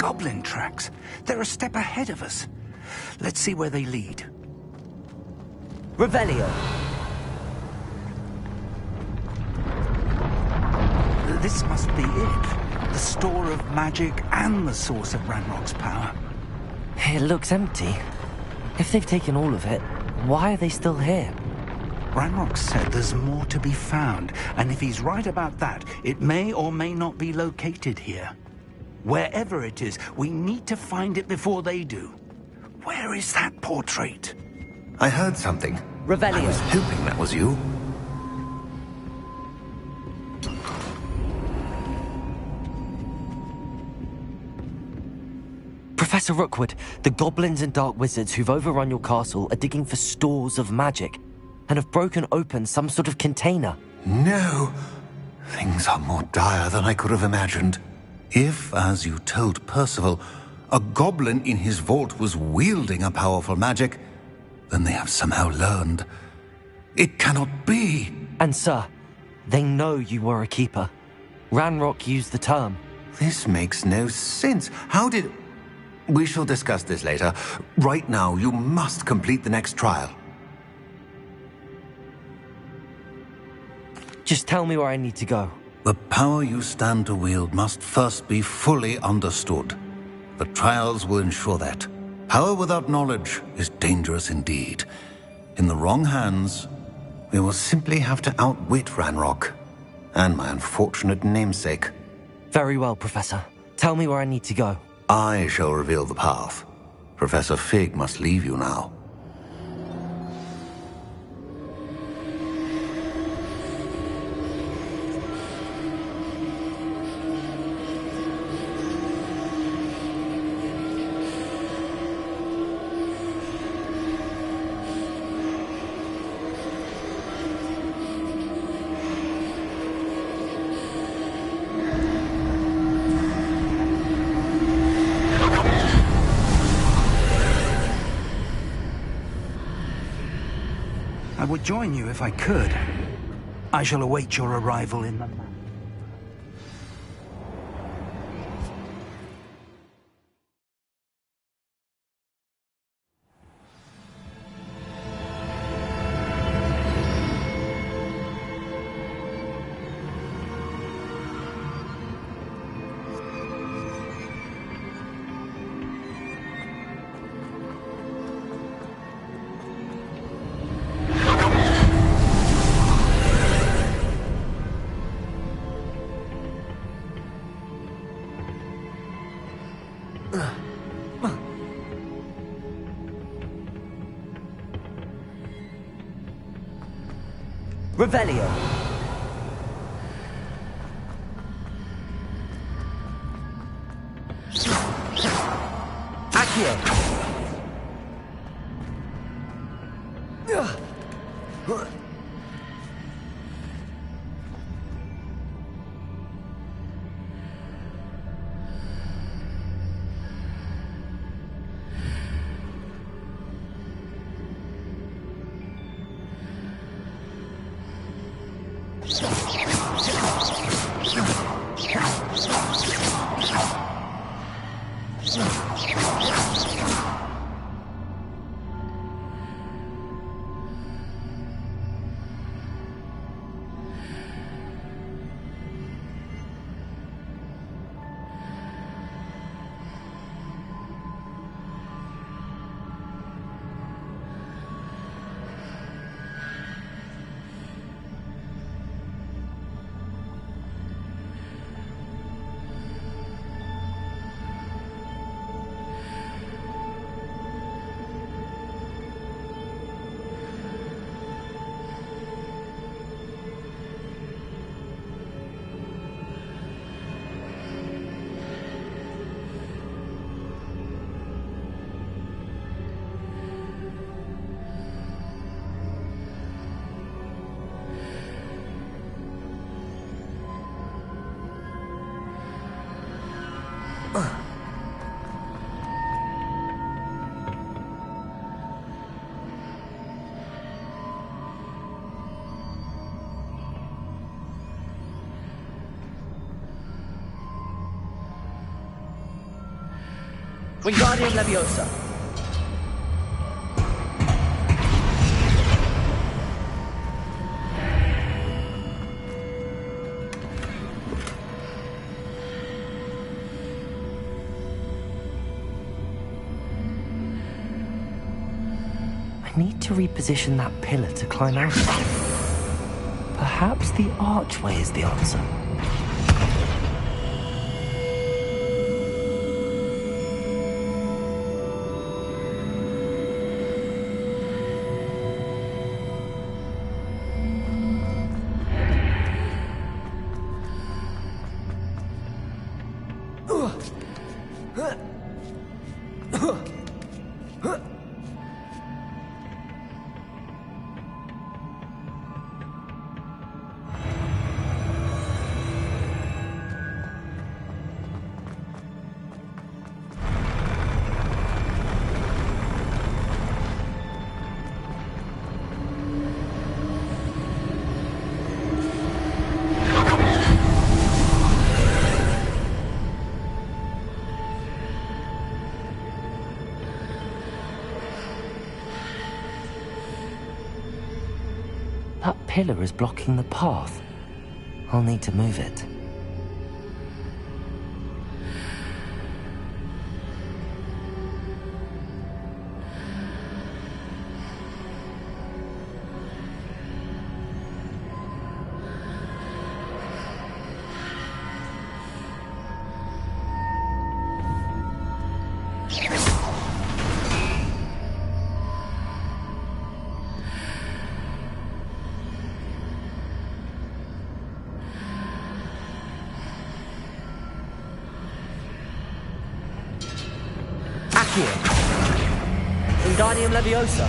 goblin tracks. They're a step ahead of us. Let's see where they lead.
Revelio.
This must be it. The store of magic and the source of Ranrock's power.
It looks empty. If they've taken all of it, why are they still here?
Ranrock said there's more to be found, and if he's right about that, it may or may not be located here. Wherever it is, we need to find it before they do. Where is that portrait?
I heard something.
Revelio.
I was hoping that was you.
Professor Rookwood, the goblins and dark wizards who've overrun your castle are digging for stores of magic and have broken open some sort of container.
No. Things are more dire than I could have imagined. If, as you told Percival, a goblin in his vault was wielding a powerful magic, then they have somehow learned. It cannot be.
And sir, they know you were a keeper. Ranrock used the term.
This makes no sense. How did... We shall discuss this later. Right now, you must complete the next trial.
Just tell me where I need to go.
The power you stand to wield must first be fully understood. The trials will ensure that. Power without knowledge is dangerous indeed. In the wrong hands, we will simply have to outwit Ranrock and my unfortunate namesake.
Very well, Professor. Tell me where I need to go.
I shall reveal the path. Professor Fig must leave you now.
I would join you if I could. I shall await your arrival in the...
Revelio. Accio.
Wingardium Leviosa.
I need to reposition that pillar to climb out of. Perhaps the archway is the answer. That pillar is blocking the path. I'll need to move it.
Wingardium Leviosa.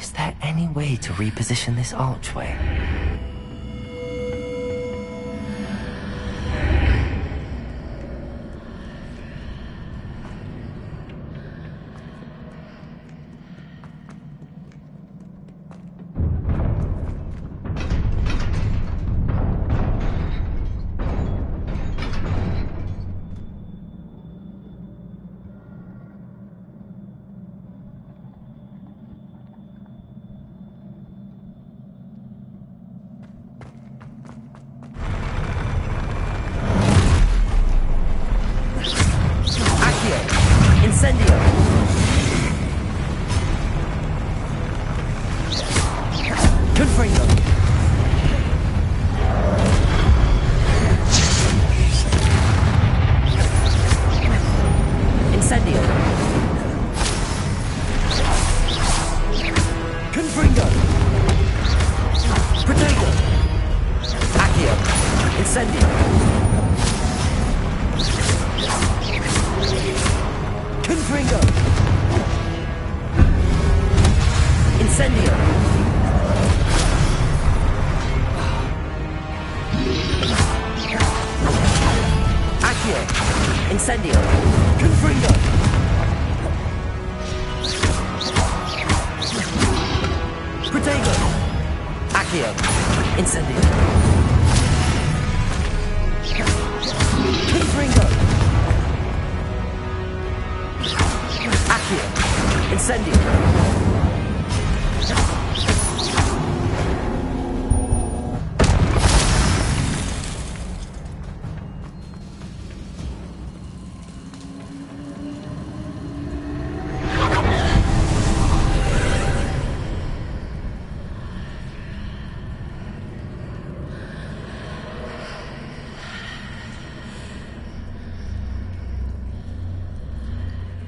Is there any way to reposition this archway?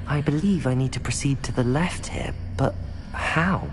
I believe I need to proceed to the left here, but how?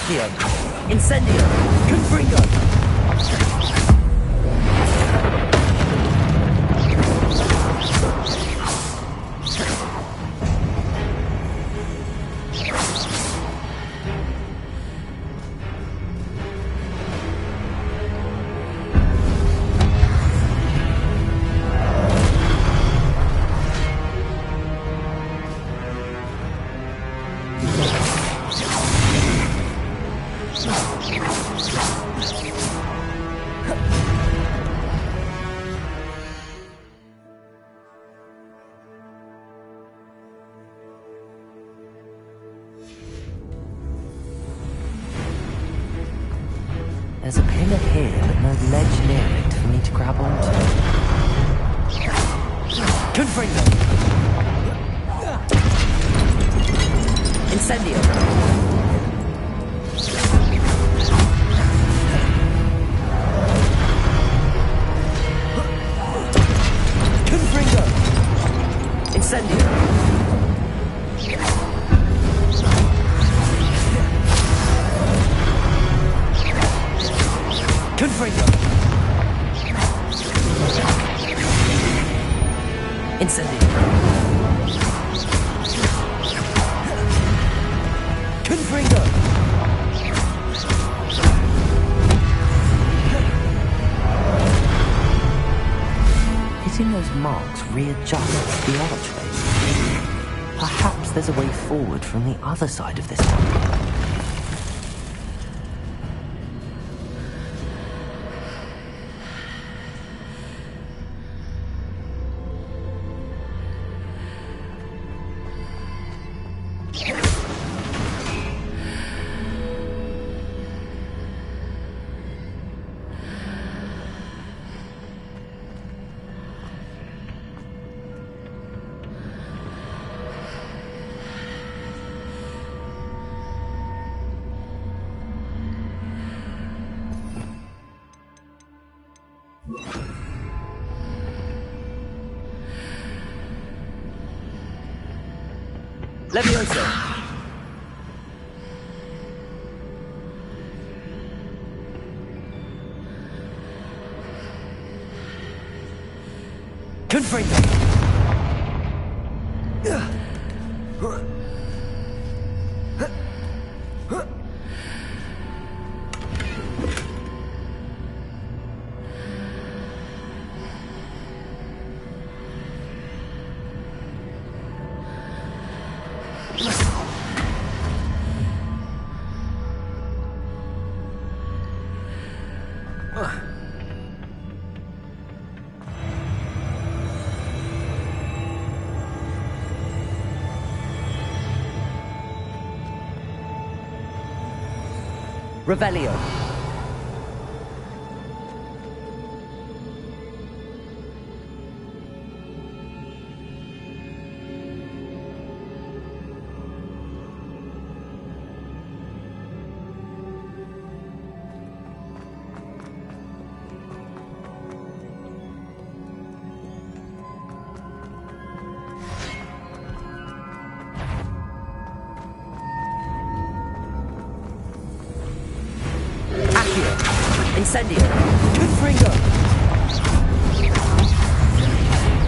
Accio! Incendio! Confringo!
There's a pillar here, but no ledge near it for me to grab onto.
Confringo! Incendio! Confringo! Incendio! Confringo! Incendio! Confringo!
Hitting those marks readjusts the archway. Perhaps there's a way forward from the other side of this one.
Levioso! Confringo! Revelio. Incendio! Confringo!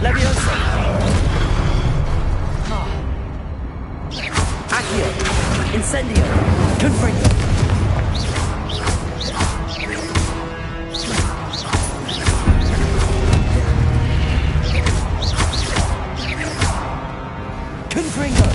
Levioso! Accio! Incendio! Confringo! Confringo!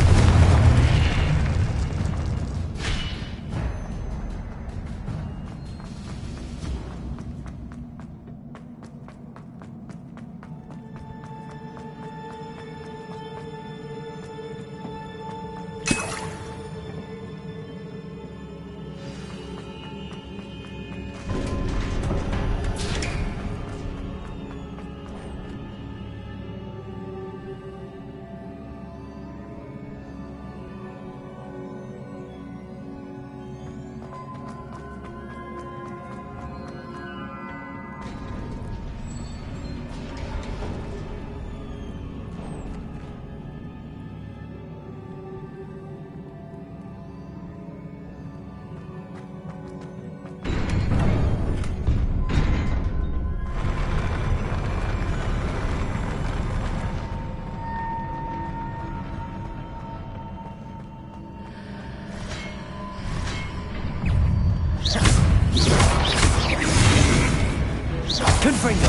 Confringo.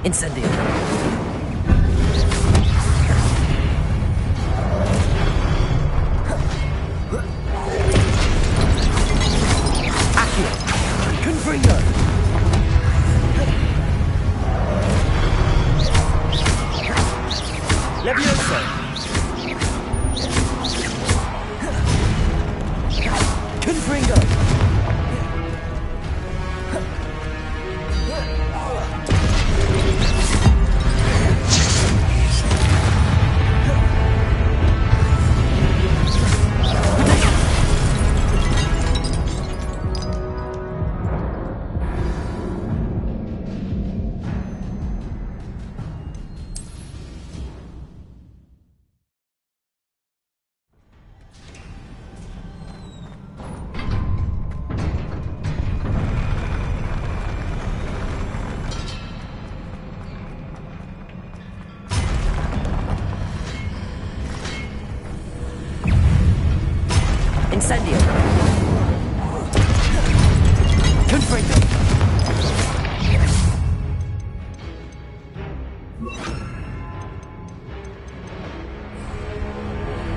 Incendio. Accio. Confringo. Levioso. Confringo. Incendio. Confringo.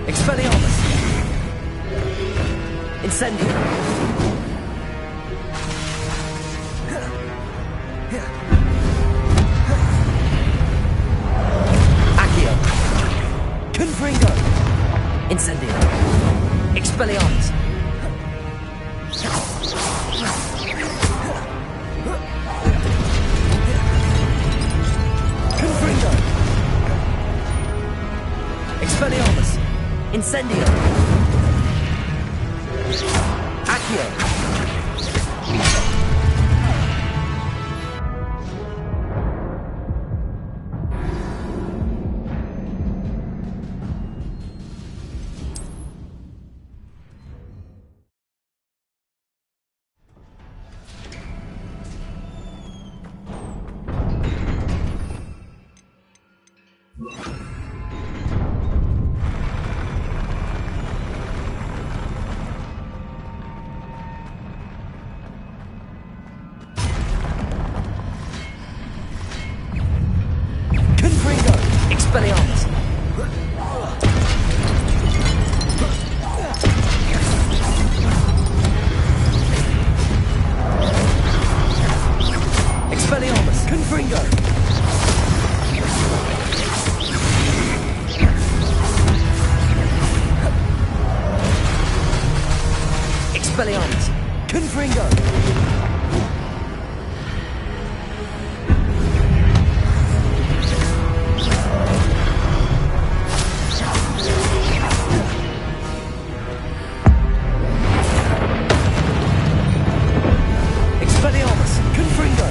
Expelliarmus. Incendio. Accio. Confringo. Incendio. Expelliarmus. Confringo. Expelliarmus. Incendio. Accio. Confringo. Expelliarmus. Expelliarmus. Confringo. Expelliarmus. Confringo. Expelliarmus. Confringo.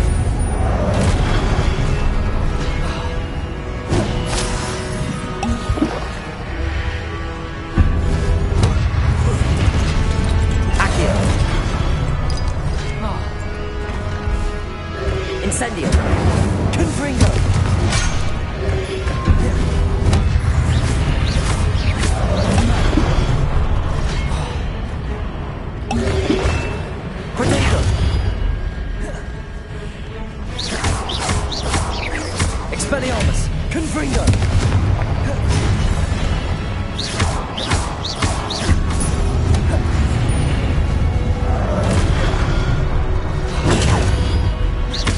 Accio. Incendio. Confringo. Protego. Expelliarmus. Confringo.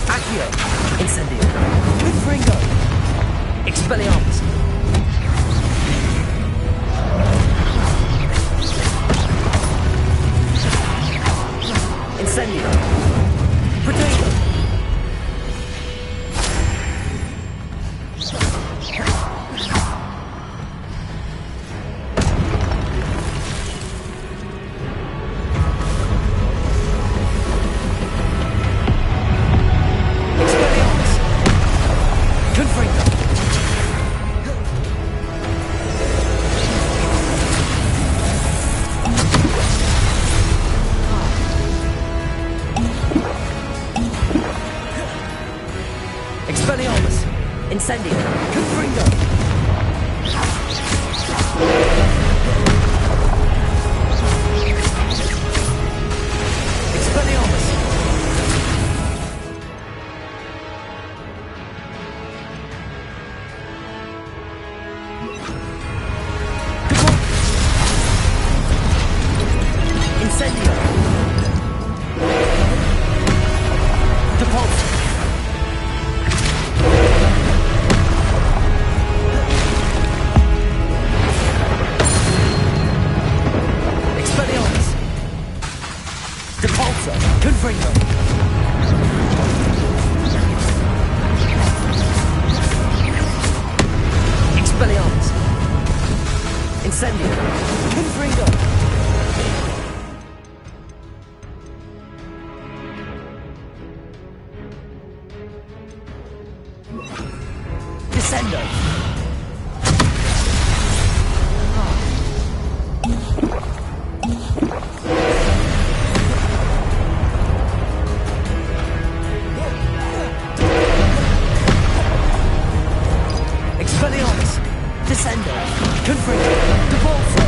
Accio. Incendio. Confringo. Expelliarmus. Incendio. Protego. Expelliarmus. Confringo. Expelliarmus. Incendio. Confringo. Expelliarmus. Confringo. Expelliarmus. Incendio. Confringo. Descendo. Expelliarmus. Descendo. Confringo. Devolso.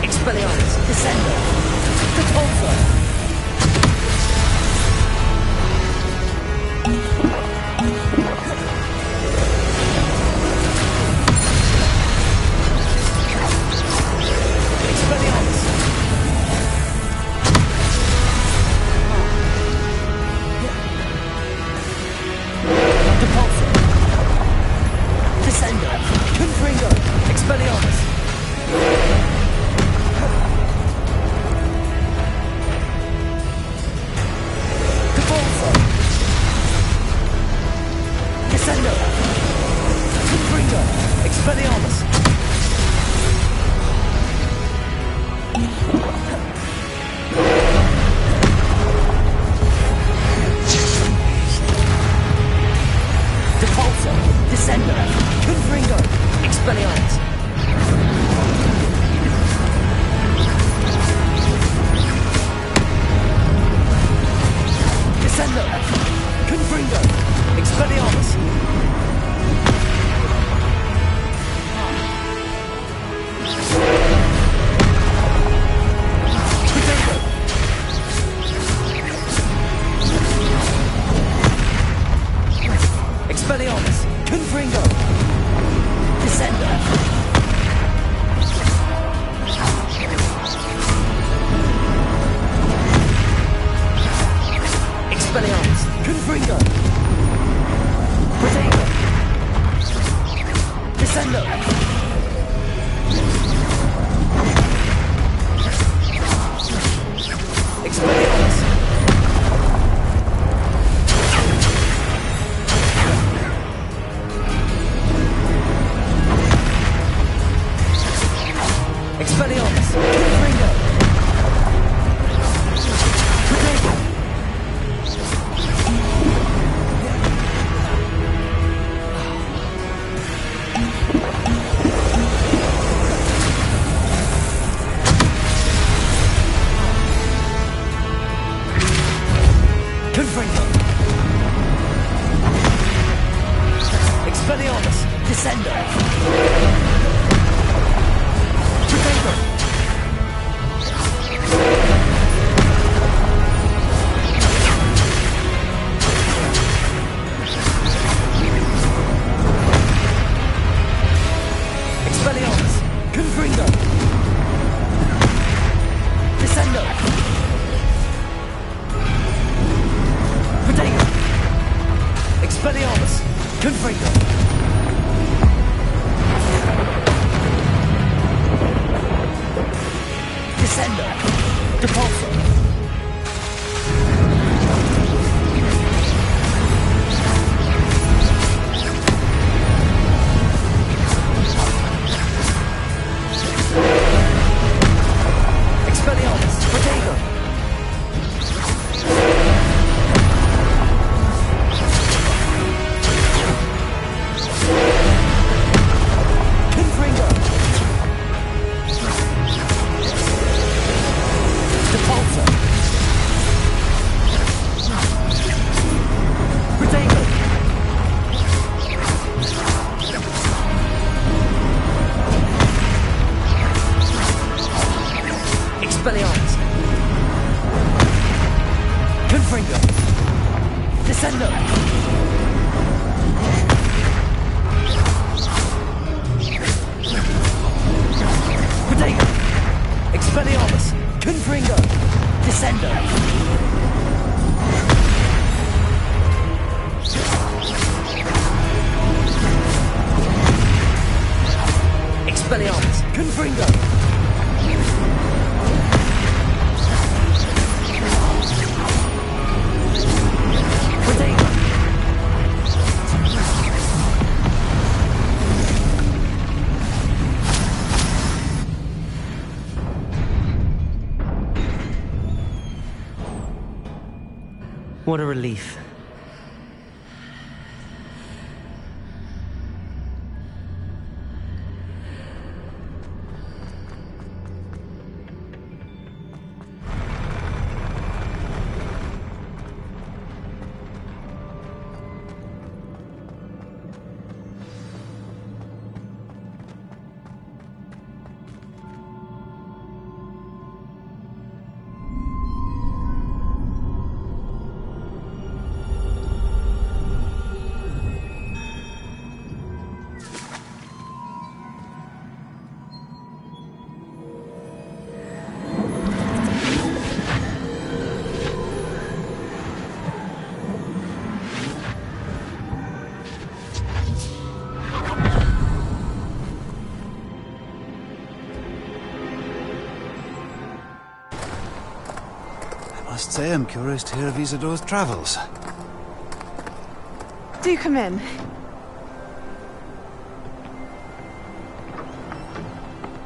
Expelliarmus. Descendo. Devolso. Expelliarmus. Depulso. Descendo. Confringo. Expelliarmus. Depulso. Descendo. Confringo. Expelliarmus. Depulso. Descendo. Confringo. Expelliarmus. Descendo. Confringo. Expelliarmus. Protego. Expelliarmus. Confringo. Descendo. Expelliarmus. Confringo. Protego. Descendo. Expelliarmus. Expelliarmus. Confringo. Protego. Confringo. Expelliarmus. Descendo. Protego. Expelliarmus. Confringo. Descendo. Protego. Expelliarmus. Confringo. Descendo. Depulso. Expelliarmus. Protego. Confringo. Depulso. Protego. Expelliarmus. Confringo. Descendo. Protego. Expelliarmus. Confringo. Descendo. What a relief.
I must say I'm curious to hear of Isidore's travels.
Do come in.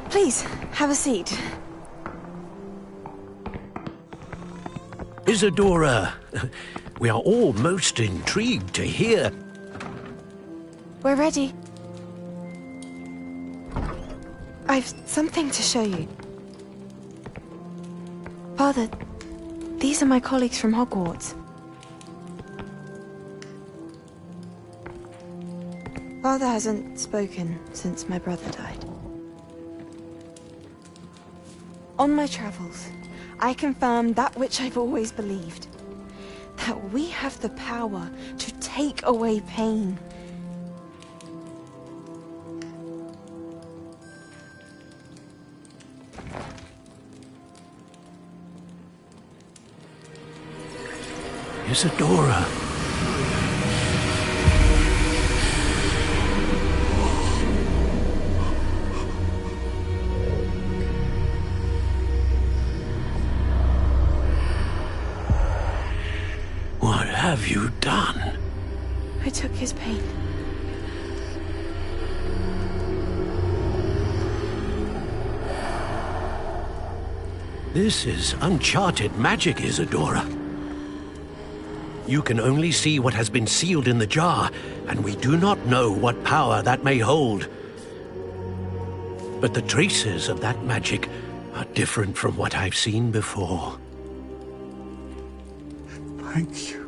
Please, have a seat.
Isadora, we are all most intrigued to hear.
We're ready. I've something to show you. Father, these are my colleagues from Hogwarts. Father hasn't spoken since my brother died. On my travels, I confirmed that which I've always believed. That we have the power to take away pain.
Isadora. What have you done?
I took his pain.
This is uncharted magic, Isadora. You can only see what has been sealed in the jar, and we do not know what power that may hold. But the traces of that magic are different from what I've seen before.
Thank you.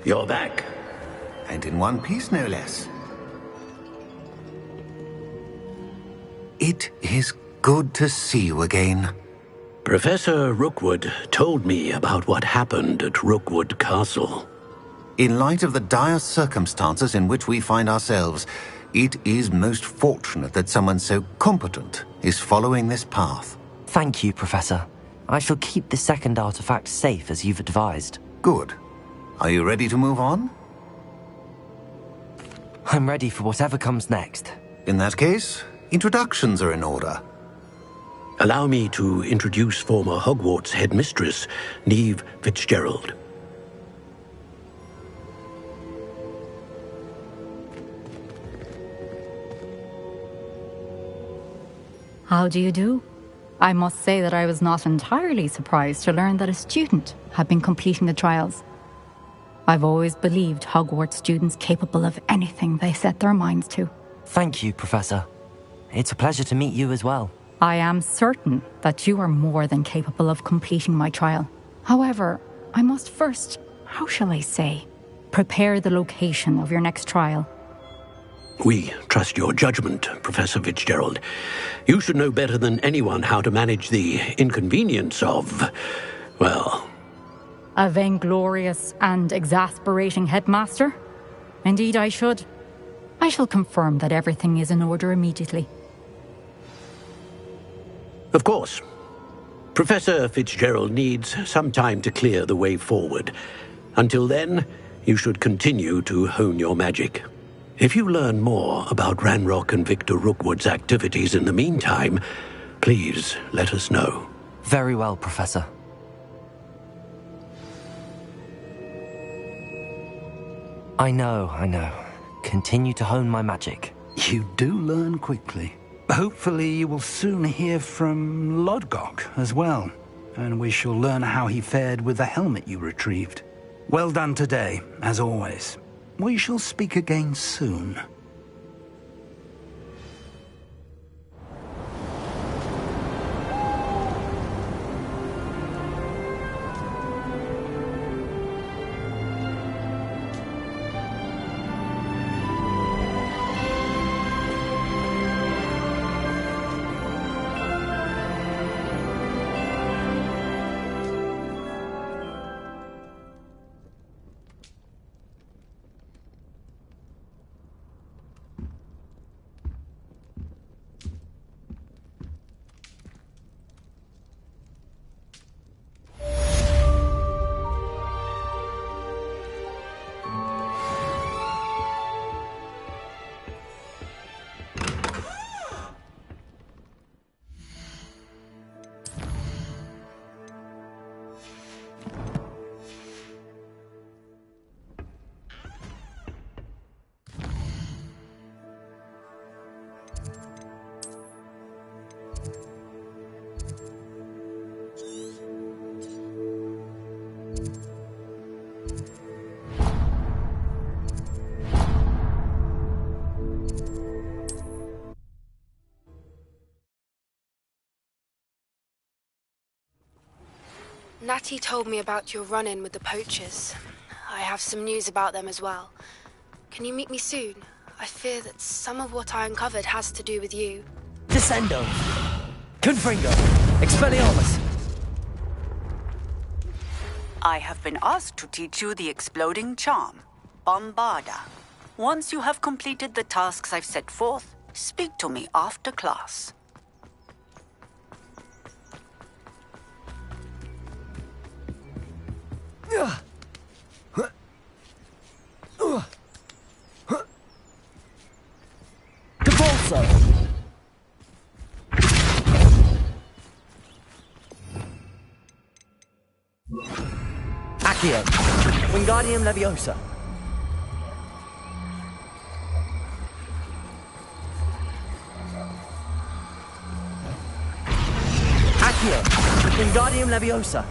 You're back.
And in one piece, no less. It is good to see you again.
Professor Rookwood told me about what happened at Rookwood Castle.
In light of the dire circumstances in which we find ourselves, it is most fortunate that someone so competent is following this path.
Thank you, Professor. I shall keep the second artifact safe as you've advised.
Good. Are you ready to move on?
I'm ready for whatever comes next.
In that case, introductions are in order.
Allow me to introduce former Hogwarts headmistress, Neve Fitzgerald.
How do you do? I must say that I was not entirely surprised to learn that a student had been completing the trials. I've always believed Hogwarts students capable of anything they set their minds to.
Thank you, Professor. It's a pleasure to meet you as well.
I am certain that you are more than capable of completing my trial. However, I must first, how shall I say, prepare the location of your next trial.
We trust your judgment, Professor Fitzgerald. You should know better than anyone how to manage the inconvenience of, well...
A vainglorious and exasperating headmaster? Indeed I should. I shall confirm that everything is in order immediately.
Of course. Professor Fitzgerald needs some time to clear the way forward. Until then, you should continue to hone your magic. If you learn more about Ranrock and Victor Rookwood's activities in the meantime, please let us know.
Very well, Professor. I know. Continue to hone my magic.
You do learn quickly. Hopefully you will soon hear from Lodgok as well, and we shall learn how he fared with the helmet you retrieved. Well done today, as always. We shall speak again soon.
Natty told me about your run-in with the poachers. I have some news about them as well. Can you meet me soon? I fear that some of what I uncovered has to do with you.
Descendo! Confringo! Expelliarmus!
I have been asked to teach you the exploding charm, Bombarda. Once you have completed the tasks I've set forth, speak to me after class.
Devolso! Accio! Wingardium Leviosa! Accio! Wingardium Leviosa!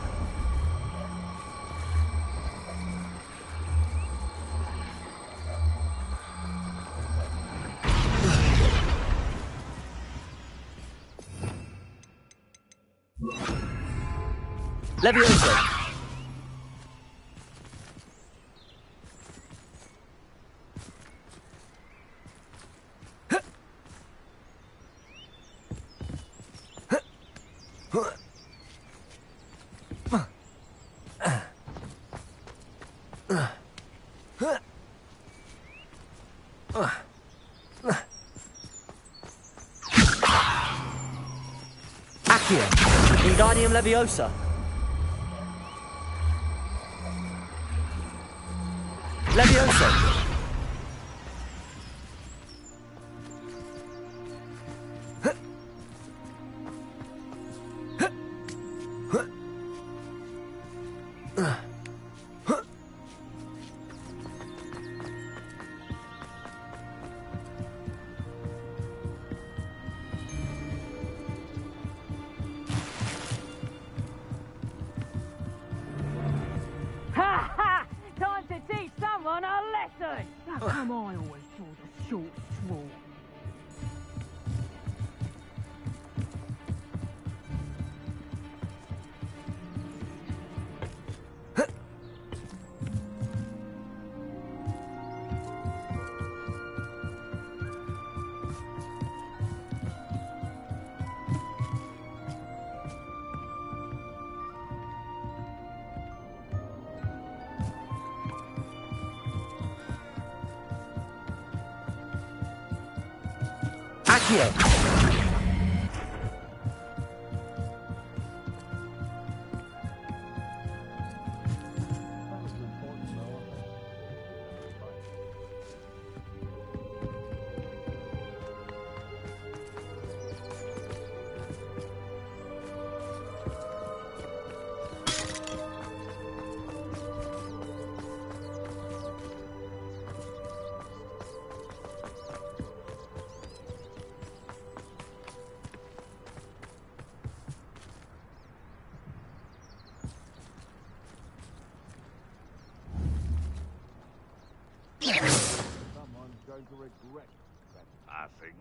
Leviosa! Accio! Wingardium Leviosa! Leviosa!
Ha ha! Time to teach someone a lesson! How come I always draw the short straw?
Accio!
going to regret that.
Passing.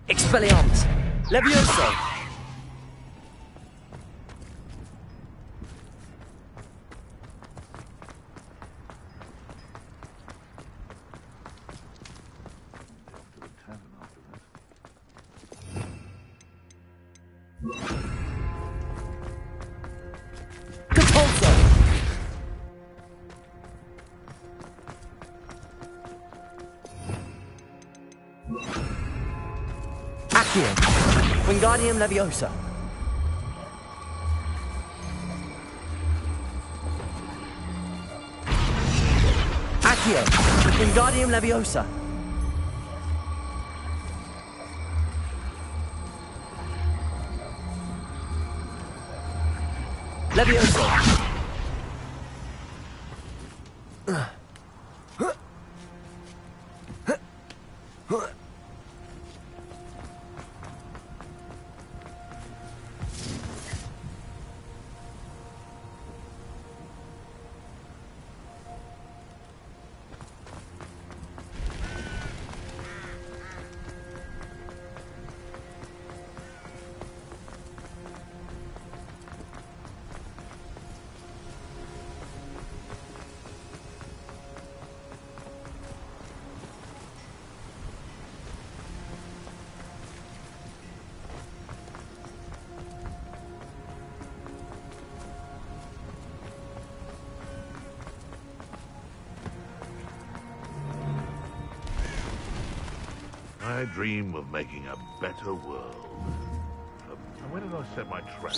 Expelliarmus! Levioso! Wingardium Leviosa. Accio. Wingardium Leviosa. Leviosa.
I dream of making a better world. And where did I set my trap?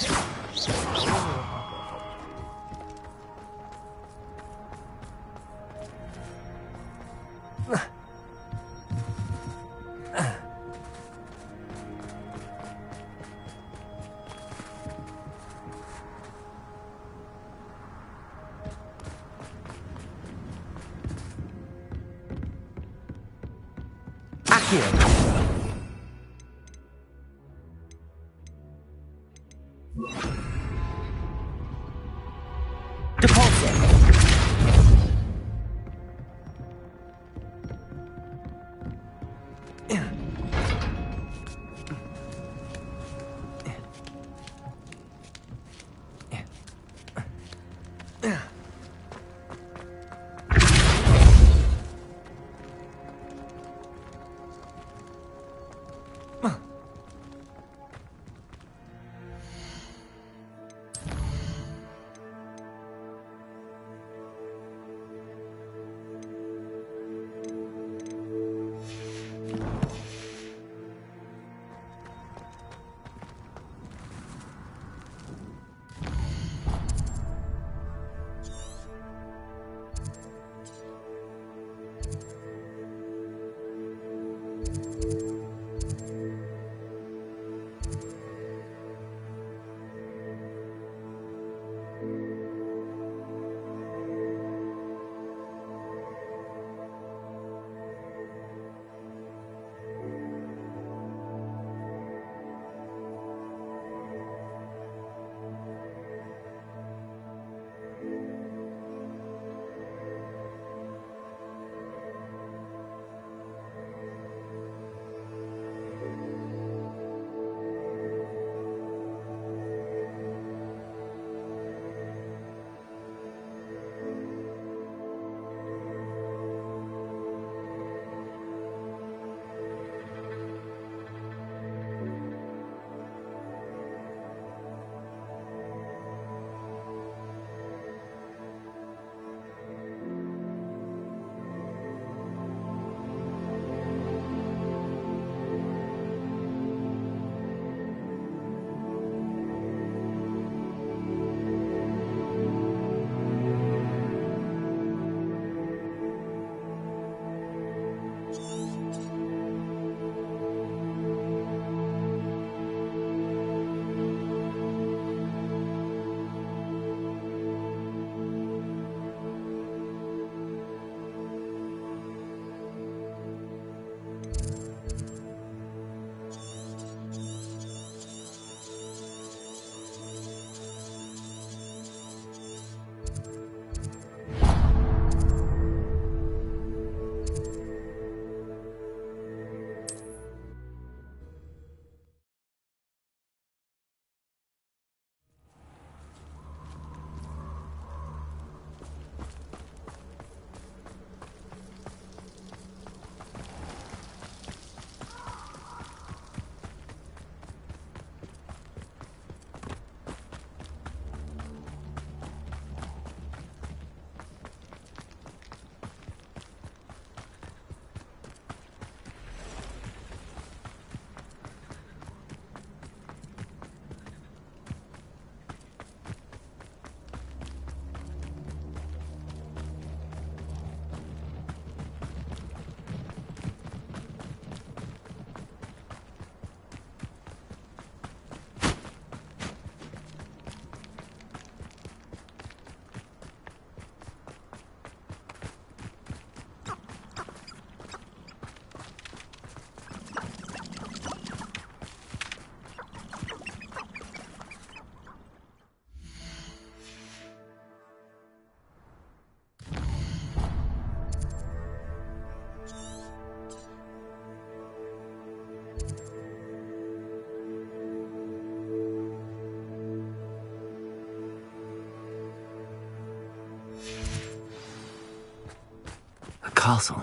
castle.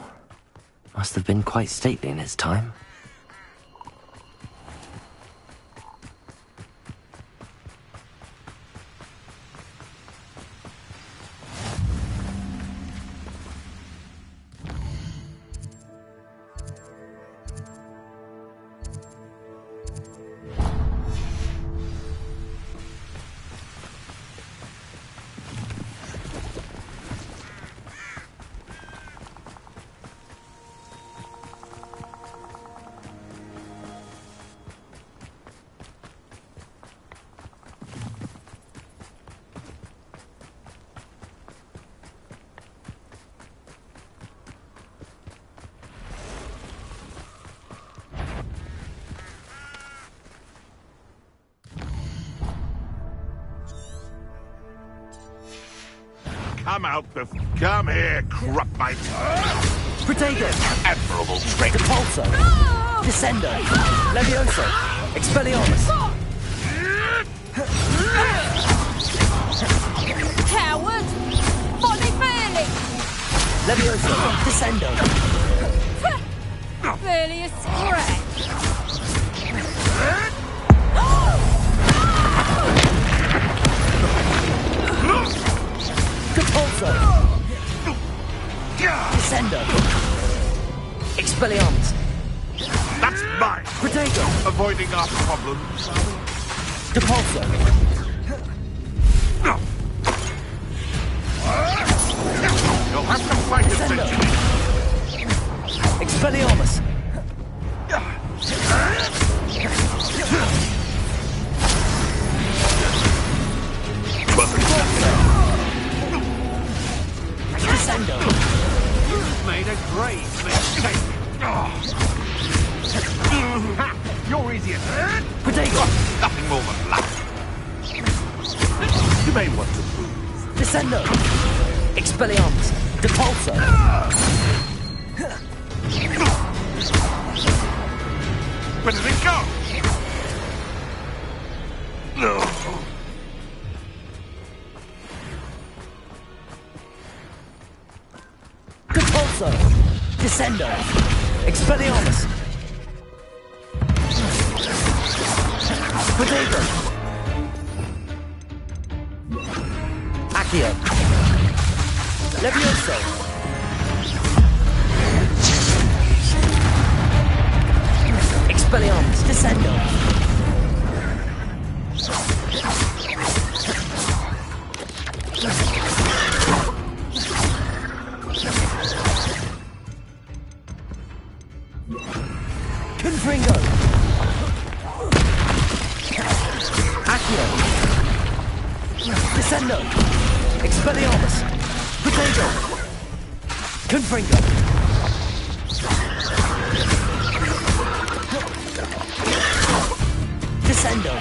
Must have been quite stately in its time.
Come here, Crupmite.
Protego!
Admirable trick.
Depulso! Descendo! Levioso! Expelliarmus!
Coward! Body Felix!
Levioso! Descendo!
Barely a scratch!
Depulso! Descendo! Expelliarmus!
That's mine.
Protego!
Avoiding our problems.
Depulso!
You'll have to fight it, Century.
Expelliarmus! Descendo!
You've made a great mistake. You're easier.
Protego!
Nothing more than luck. You may want to move.
Descendo! Expelliarmus! Depulso!
Where did it go? No.
Depulso! Descendo! Expelliarmus! Protego! Accio! Levioso! Expelliarmus! Descendo! Confringo! Accio! Descendo! Expelliarmus! Protego! Confringo! Descendo!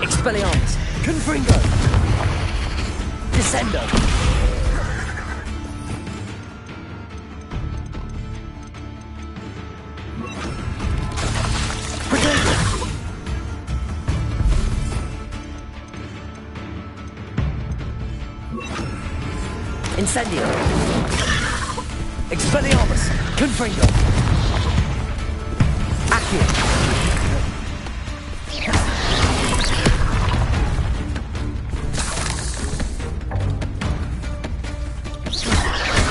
Expelliarmus! Confringo! Descendo! Protego! Incendio! Expelliarmus! Confringo! Accio!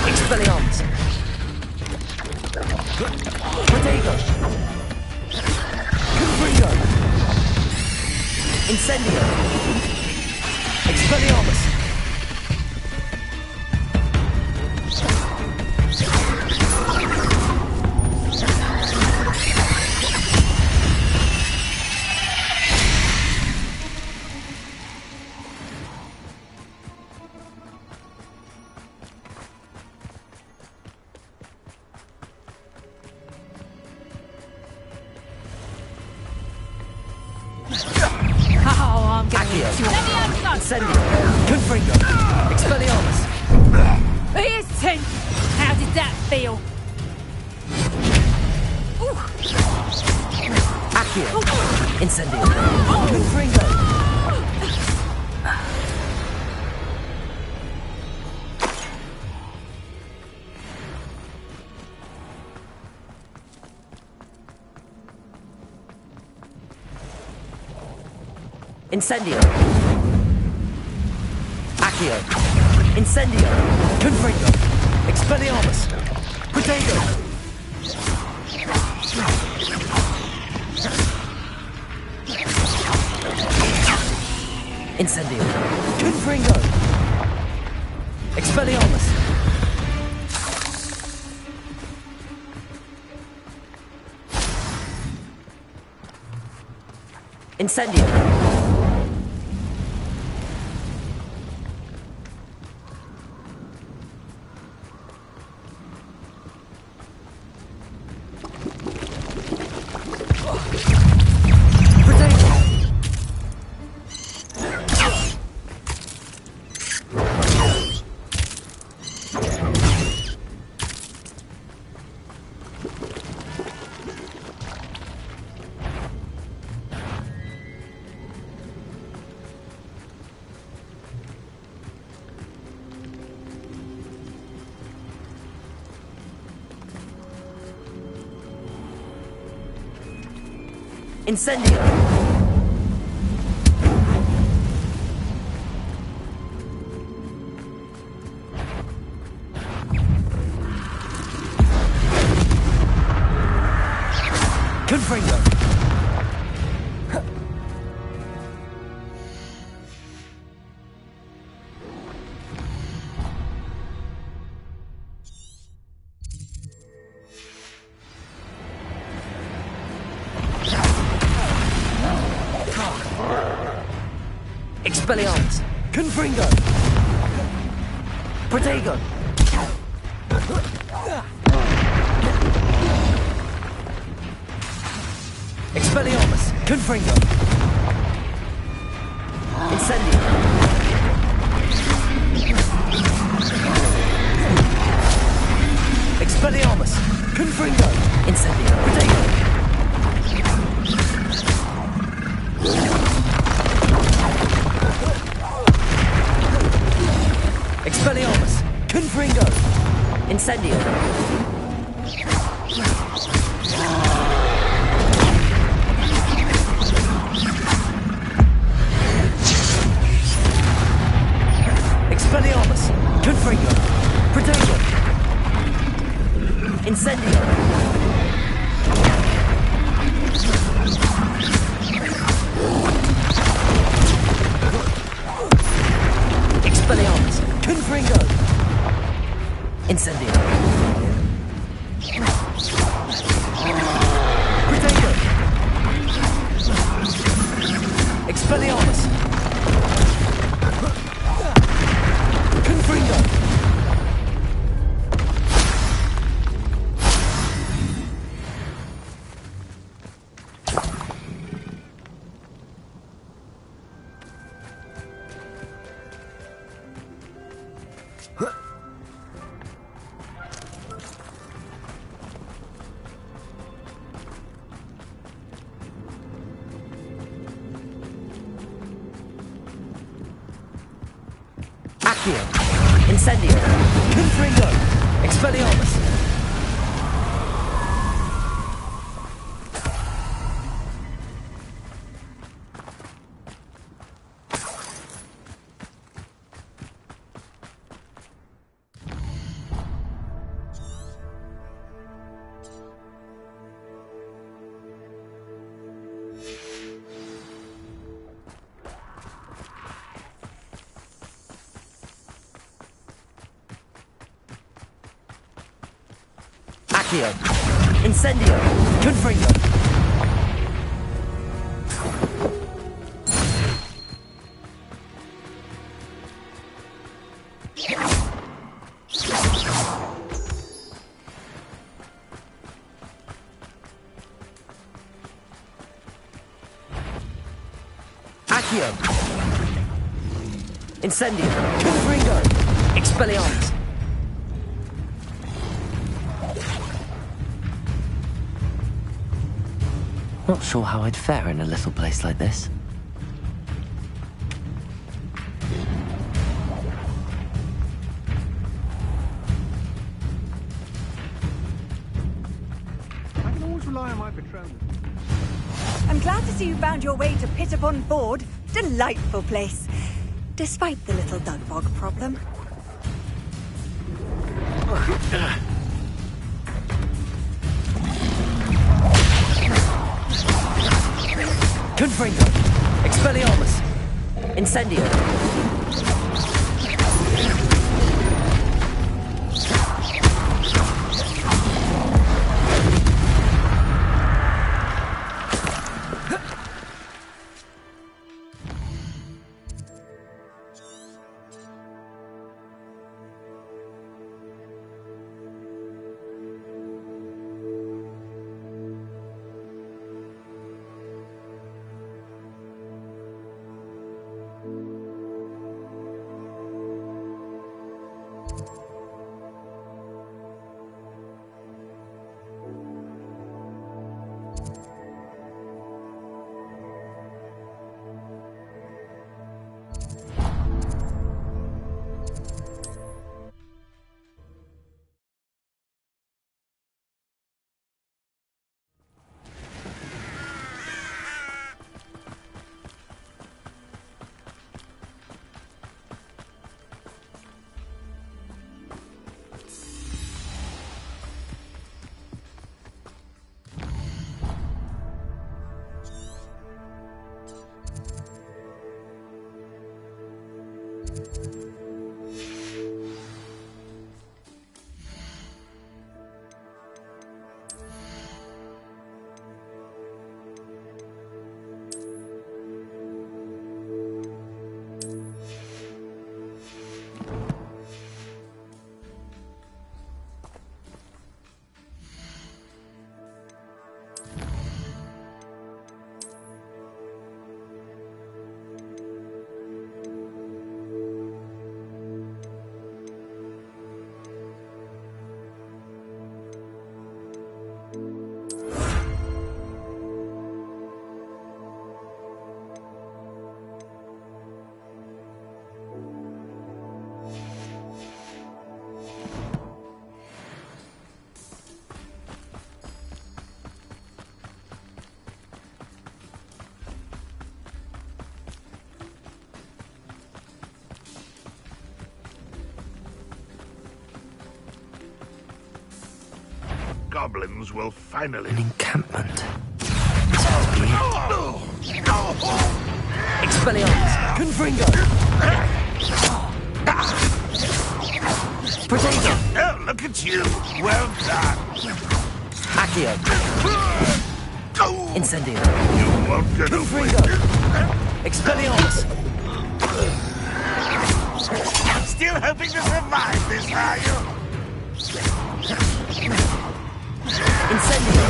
Expelliarmus! Protego! Confringo! Incendio! Expelliarmus! Accio! Incendio! Confringo! Expelliarmus!
Here's 10! How did that feel?
Accio! Incendio! Confringo! Incendio. Accio. Incendio. Confringo. Expelliarmus. Protego. Incendio. Confringo. Expelliarmus. Incendio. Incendio! Confringo! Expelliarmus! Confringo! Protego! Expelliarmus! Confringo! Incendio! Expelliarmus! Confringo! Incendio! Protego! Expelliarmus! Confringo! Incendio! Expelliarmus! Confringo! Protego! Incendio! Expelliarmus! Confringo! Incendio! Protego! Expelliarmus! Confringo! Accio! Incendio! Confringo! Expelliarmus! Accio! Incendio! Confringo! Accio! Incendio! Confringo! Expelliarmus!
Not sure how I'd fare in a little place like this.
I can always rely on my betrothed.
I'm glad to see you found your way to Pit upon Ford. delightful place, despite the little dug bog problem.
Confringo! Expelliarmus! Incendio!
Goblins will finally...
An encampment.
Expelliarmus! Confringo! Protego!
Oh, look at you! Well done!
Accio! Incendio!
You won't get
Confringo! Expelliarmus!
Still hoping to survive this, are you?
Incendio!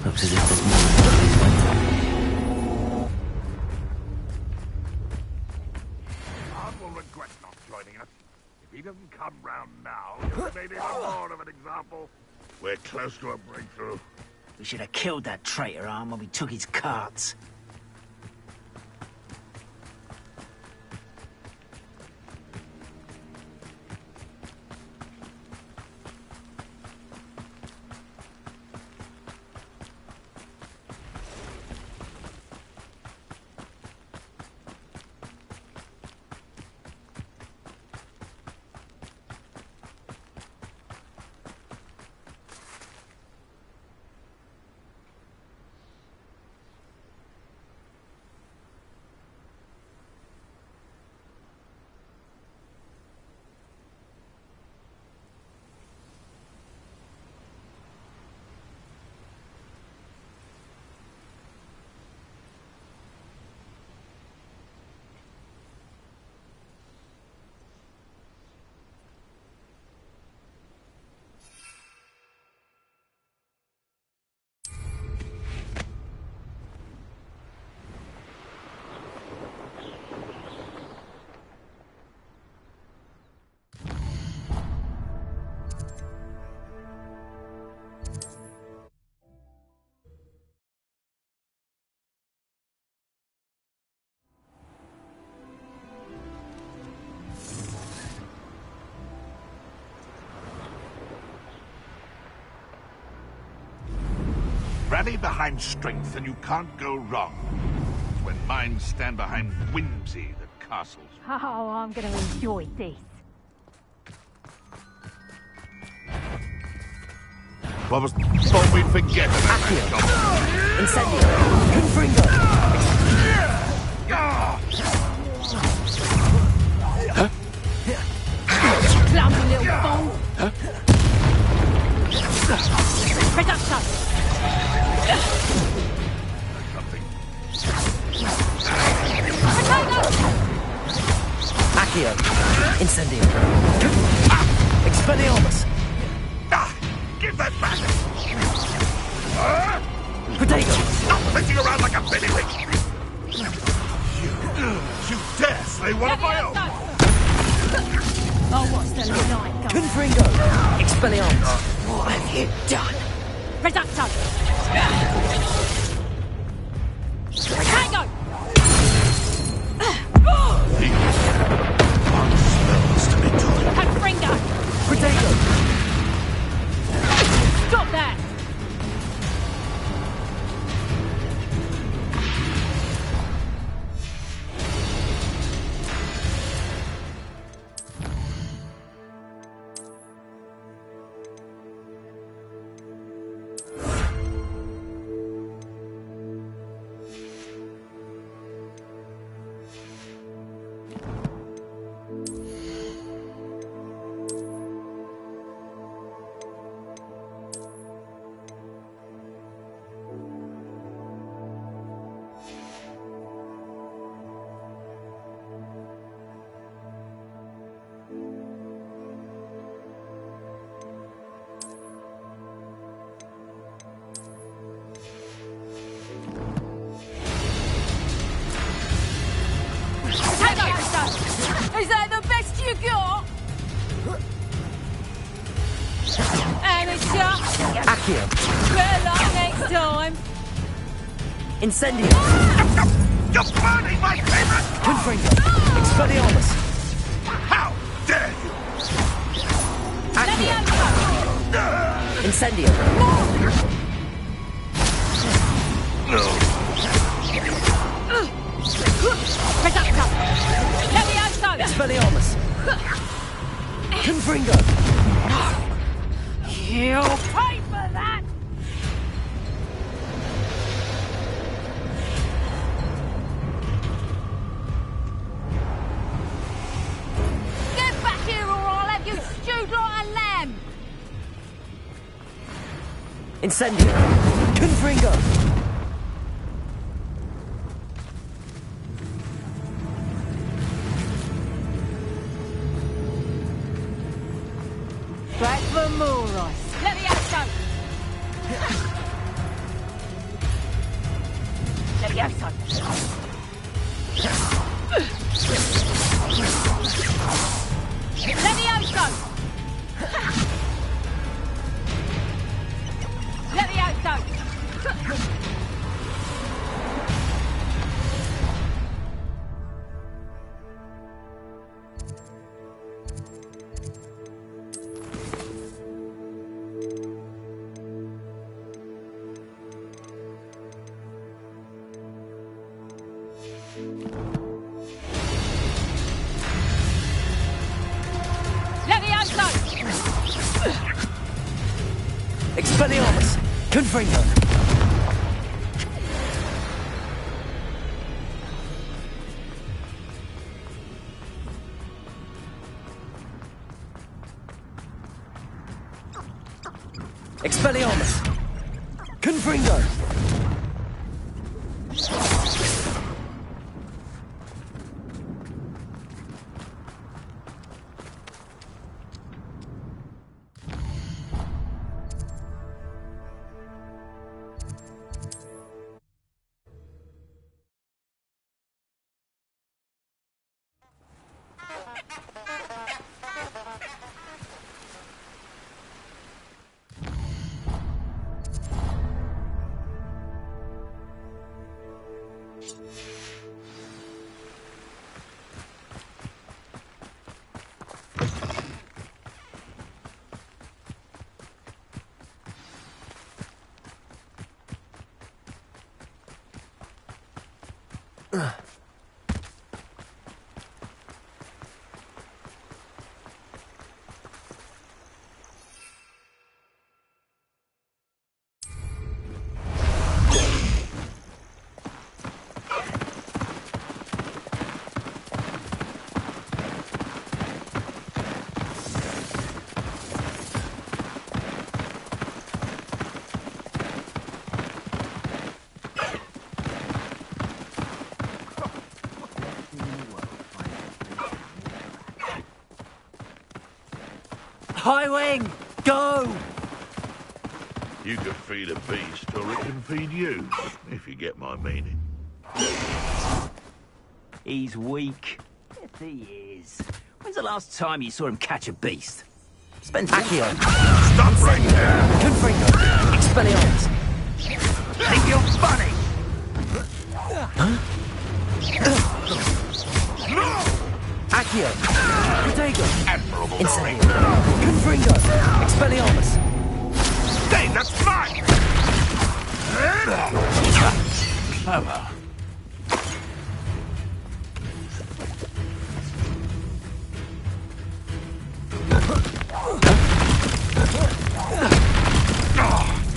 Looks as if there's more.
Art will regret not joining us. If he doesn't come round now, he'll be made even more of an example. We're close to a breakthrough.
We should have killed that traitor arm when we took his carts.
Rally behind strength and you can't go wrong. When kind stand behind whimsy that castles.
Oh, I'm going to enjoy this.
I was thought we'd forget about that job.
Incendio. Confringo.
Clumsy little fool. Reduction.
Accio. Incendio. Expelliarmus.
Give that back!
Protego.
Stop messing around like a baby. You dare slay one of my own!
Oh, what's the night going?
Confringo. Expelliarmus.
What have you done? Reducto. Tango. Confringo.
Protego.
Stop that. Is that the best you got? Amateur.
Accio.
Better luck next time.
Incendio.
You're burning my favorite!
Confringo. Expelliarmus.
How dare you!
Accio. Incendio.
Reducto. Levioso.
Expelliarmus. Confringo.
You'll pay for that. Get back here or I'll have you stewed like a lamb.
Incendio. Confringo.
Back for more rice. Levioso. Levioso. Levioso. Levioso. Levioso.
Expelliarmus. Confringo. Expelliarmus. Confringo. High Wing! Go!
You can feed a beast, or it can feed you, if you get my meaning.
He's weak. Yes, he is. When's the last time you saw him catch a beast? Spends
Accio!
Stop right there!
Confringo! Expelliarmus!
Think you're funny?
Accio! Protego!
Admirable
Incendio! Confringo! Expelliarmus!
Hey, that's mine! Clever.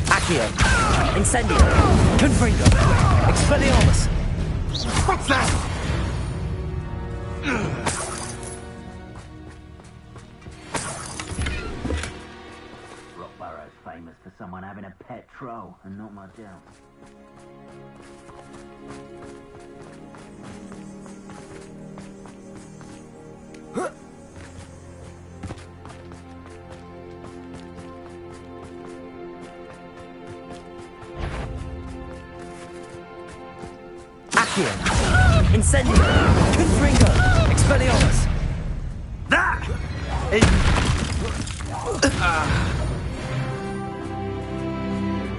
Accio! Incendio! Confringo! Expelliarmus!
What's that?
Rockborough's famous for someone having a pet troll, and not my doubt.
Accio! Incendio! Confringo! Expelliarmus!
That!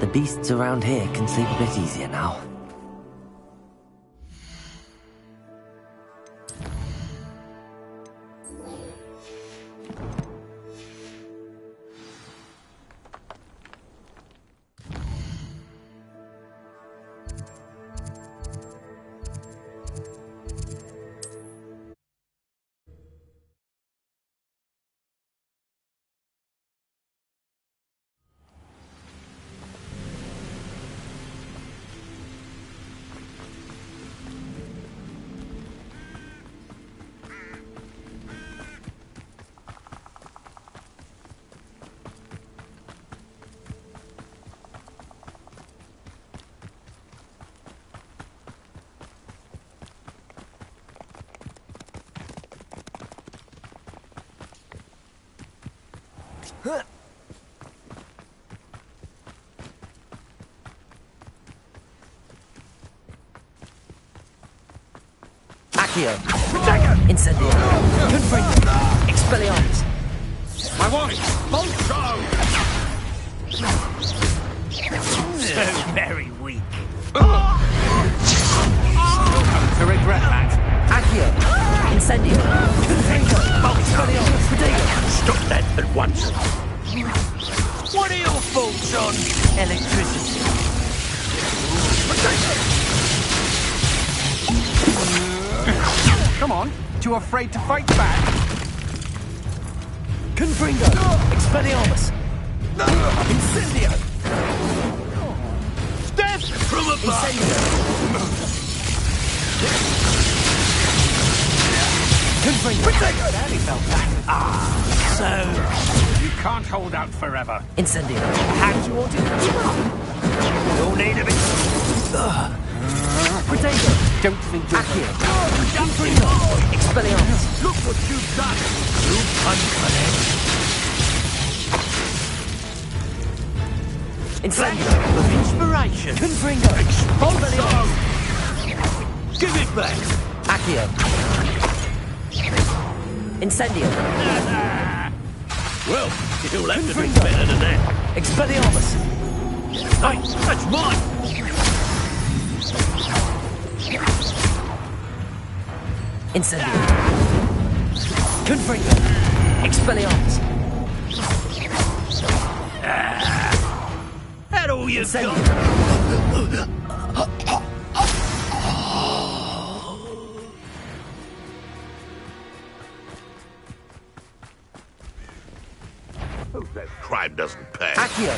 The beasts around here can sleep a bit easier now.
Accio! Incendio! Confringo! Expelliarmus!
My wife! Bolso!
So very weak.
To regret that.
Accio! Incendio! Confringo! Expelliarmus! Protego!
Stop that at once.
What are your thoughts on electricity? Come on, too afraid to fight back?
Confringo! Expelliarmus! Incendio!
Death from above!
Incendio! Confringo!
Barely felt that. So you can't hold out forever.
Incendio!
Had you wanted to give up? You'll need a bit.
Protego!
Don't think you're
Accio! Confringo! Expelliarmus!
Look what you've done. You unconnect.
Incendio!
Of inspiration.
Confringo! Expelliarmus!
Give it back.
Accio! Incendio!
Well, you'll have to do
Confringo!
better than that.
Expelliarmus!
Hey, that's mine.
Incendio! Confringo! Expelliarmus!
That all you've
Incendio!
got?
That crime doesn't pay.
Accio!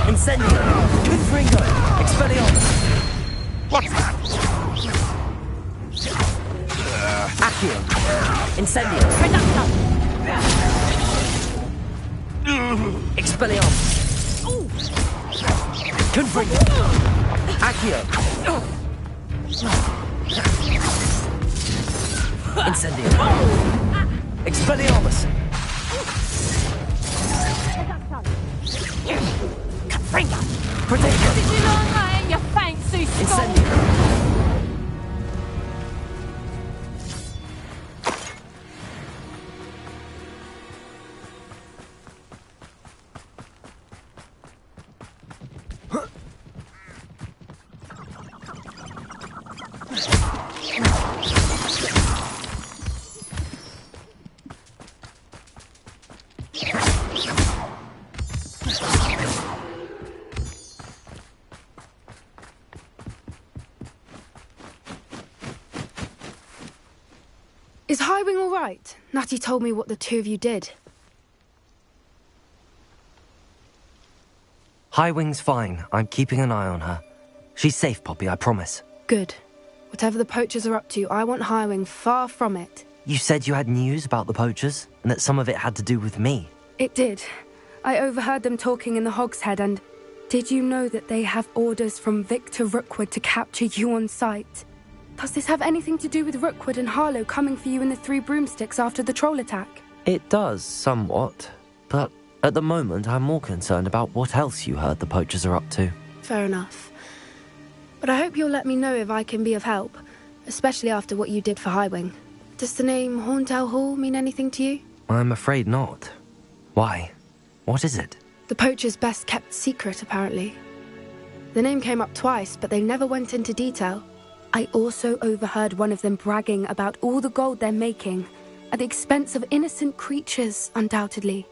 Incendio! Confringo! Expelliarmus!
What's that?
Accio! Incendio! Expelliarmus! Confringo! Accio! Incendio! Expelliarmus! Confringo! Protect
Did you learn that in your fancy school?
Incendio!
Is Highwing all right? Natty told me what the two of you did.
Highwing's fine. I'm keeping an eye on her. She's safe, Poppy, I promise.
Good. Whatever the poachers are up to, I want Highwing far from it.
You said you had news about the poachers, and that some of it had to do with me.
It did. I overheard them talking in the Hogshead, and did you know that they have orders from Victor Rookwood to capture you on sight? Does this have anything to do with Rookwood and Harlow coming for you in the Three Broomsticks after the troll attack?
It does, somewhat. But at the moment, I'm more concerned about what else you heard the poachers are up to.
Fair enough. But I hope you'll let me know if I can be of help, especially after what you did for Highwing. Does the name Horntail Hall mean anything to you?
I'm afraid not. Why? What is it?
The poachers' best kept secret, apparently. The name came up twice, but they never went into detail. I also overheard one of them bragging about all the gold they're making, at the expense of innocent creatures, undoubtedly.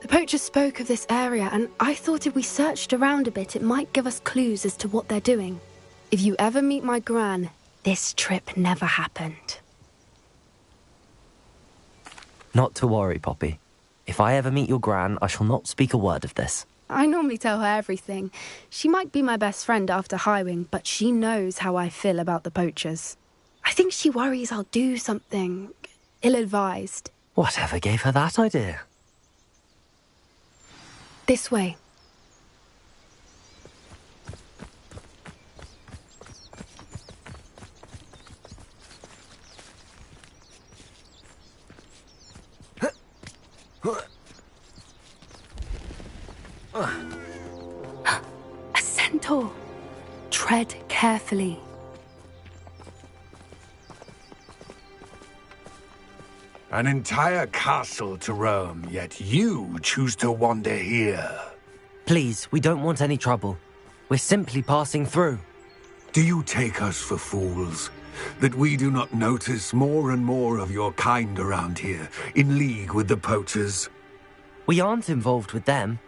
The poachers spoke of this area, and I thought if we searched around a bit, it might give us clues as to what they're doing. If you ever meet my gran, this trip never happened.
Not to worry, Poppy. If I ever meet your gran, I shall not speak a word of this.
I normally tell her everything. She might be my best friend after Highwing, but she knows how I feel about the poachers. I think she worries I'll do something ill-advised.
Whatever gave her that idea?
This way. A centaur. Tread carefully.
An entire castle to roam, yet you choose to wander here.
Please, we don't want any trouble. We're simply passing through.
Do you take us for fools? That we do not notice more and more of your kind around here, in league with the poachers?
We aren't involved with them.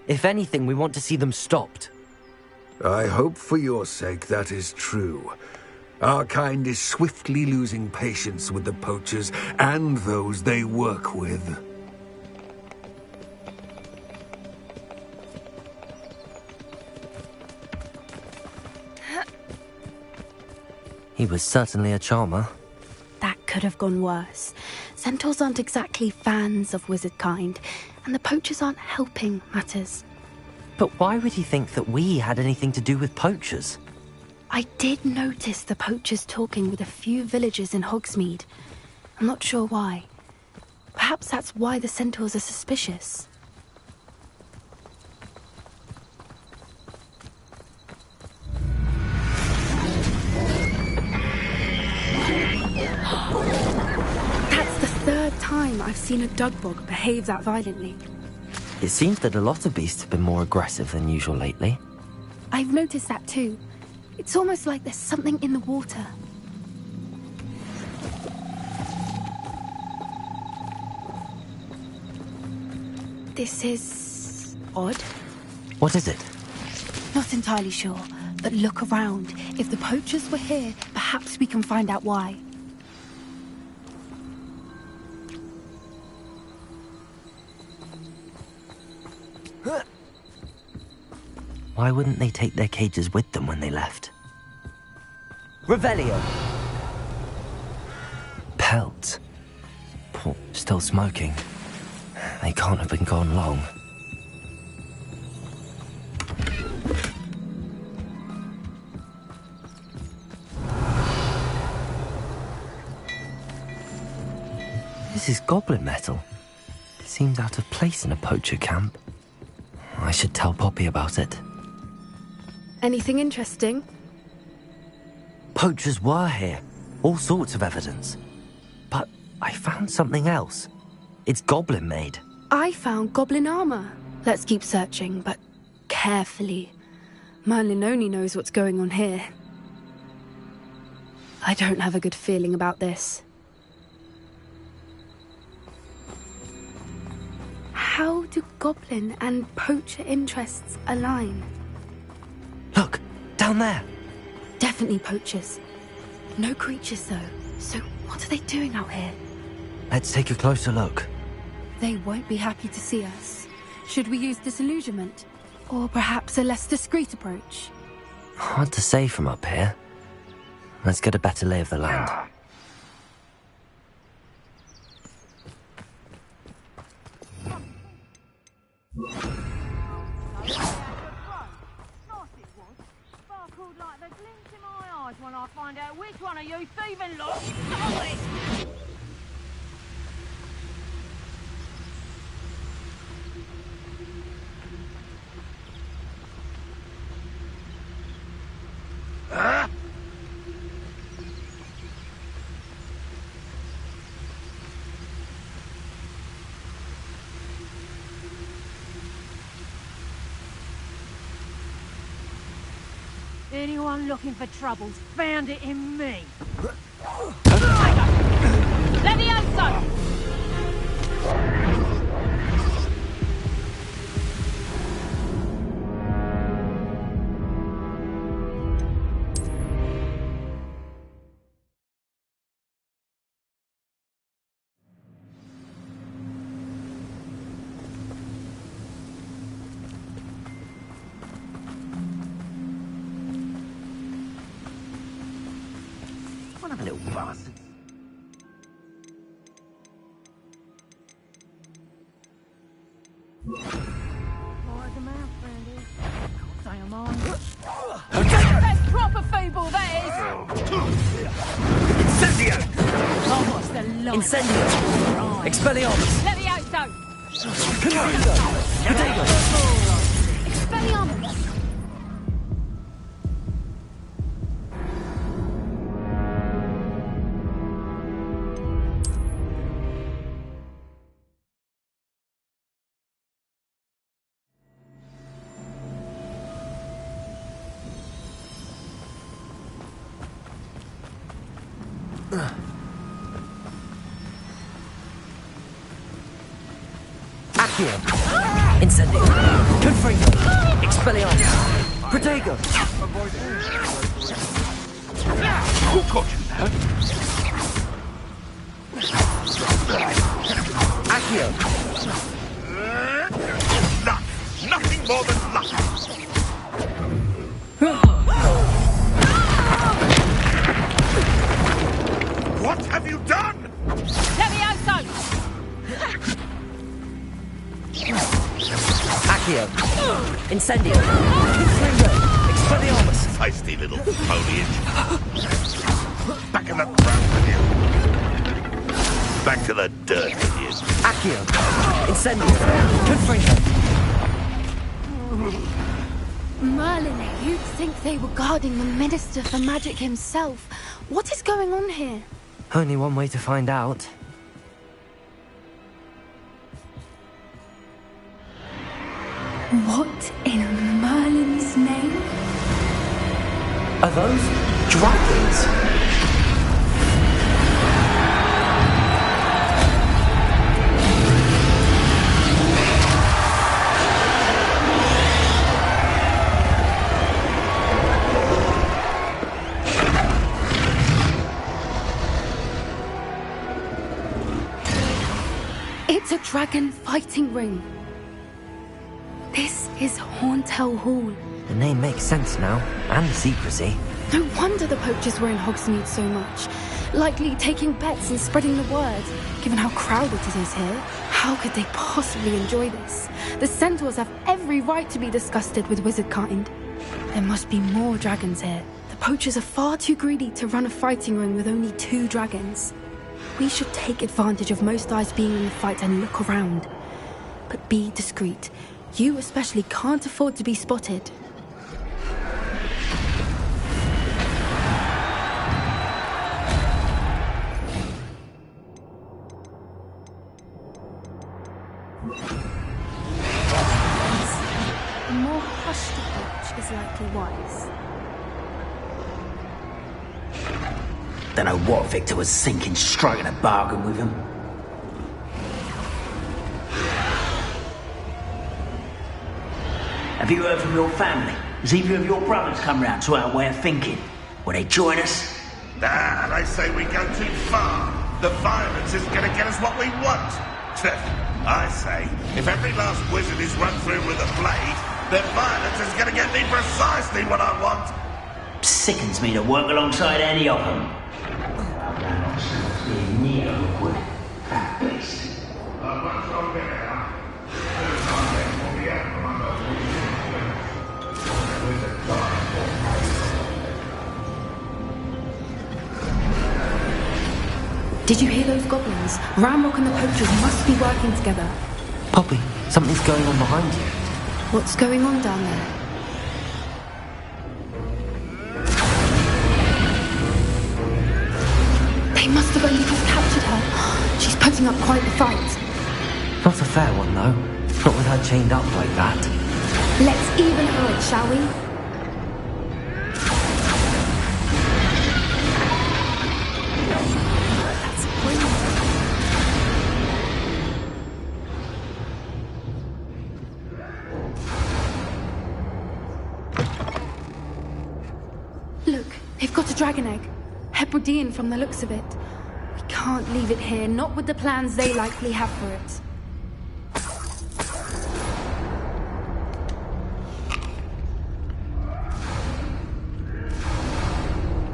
If anything, we want to see them stopped.
I hope for your sake that is true. Our kind is swiftly losing patience with the poachers and those they work with.
He was certainly a charmer.
That could have gone worse. Centaurs aren't exactly fans of wizard kind, and the poachers aren't helping matters.
But why would he think that we had anything to do with poachers?
I did notice the poachers talking with a few villagers in Hogsmeade. I'm not sure why. Perhaps that's why the centaurs are suspicious. That's the third time I've seen a dugbog behave that violently.
It seems that a lot of beasts have been more aggressive than usual lately.
I've noticed that too. It's almost like there's something in the water. This is odd.
What is it?
Not entirely sure, but look around. If the poachers were here, perhaps we can find out why.
Why wouldn't they take their cages with them when they left?
Revelio!
Pelts. Still smoking. They can't have been gone long. This is goblin metal. It seems out of place in a poacher camp. I should tell Poppy about it.
Anything interesting?
Poachers were here. All sorts of evidence. But I found something else. It's goblin-made.
I found goblin armor. Let's keep searching, but carefully. Merlin only knows what's going on here. I don't have a good feeling about this. How do goblin and poacher interests align?
Look, down there.
Definitely poachers. No creatures, though. So what are they doing out here?
Let's take a closer look.
They won't be happy to see us. Should we use disillusionment? Or perhaps a less discreet approach?
Hard to say from up here. Let's get a better lay of the land.
Sparkled like the glint in my eyes when I find out which one of you thieving lot stole it! Anyone looking for troubles found it in me. Levioso!
One of the little bastards.
Where's the mouth, Brandy? Can't say I'm on. That's proper feeble, that is!
Incendio!
Almost a lot.
Incendio! Expelliarmus!
Levioso!
Confringo! Potato!
Expelliarmus!
Accio! Incendio! Confringo! Expelliarmus! Protego!
Who caught you there?
Accio!
Luck! Nothing more than luck! What have you done?
Levioso!
Accio! Incendio! Confringo! Expelliarmus!
Feisty little foliage. Back in the ground with you. Back to the dirt with you.
Accio! Incendio! Confringo!
Merlin, you'd think they were guarding the Minister for Magic himself. What is going on here?
Only one way to find out.
What in Merlin's name?
Are those dragons?
It's a dragon fighting ring. This is Horntail Hall.
The name makes sense now, and the secrecy.
No wonder the poachers were in Hogsmeade so much. Likely taking bets and spreading the word. Given how crowded it is here, how could they possibly enjoy this? The centaurs have every right to be disgusted with wizard kind. There must be more dragons here. The poachers are far too greedy to run a fighting ring with only 2 dragons. We should take advantage of most eyes being in the fight and look around. But be discreet. You especially can't afford to be spotted. A more hushed approach is likely wise.
Don't know what Victor was thinking, striking a bargain with him. Have you heard from your family? Has either of your brothers come round to our way of thinking? Will they join us?
Nah, they say we go too far. The violence is gonna get us what we want. I say, if every last wizard is run through with a blade, then violence is gonna get me precisely what I want.
Sickens me to work alongside any of them. Near Rookwood. That beast.
Did you hear those goblins? Ramrock and the poachers must be working together.
Poppy, something's going on behind you.
What's going on down there? They must have only just captured her. She's putting up quite the fight.
Not a fair one, though. Not with her chained up like that.
Let's even her, shall we? That's brilliant. Look, they've got a dragon egg. Hebridean from the looks of it. We can't leave it here, not with the plans they likely have for it.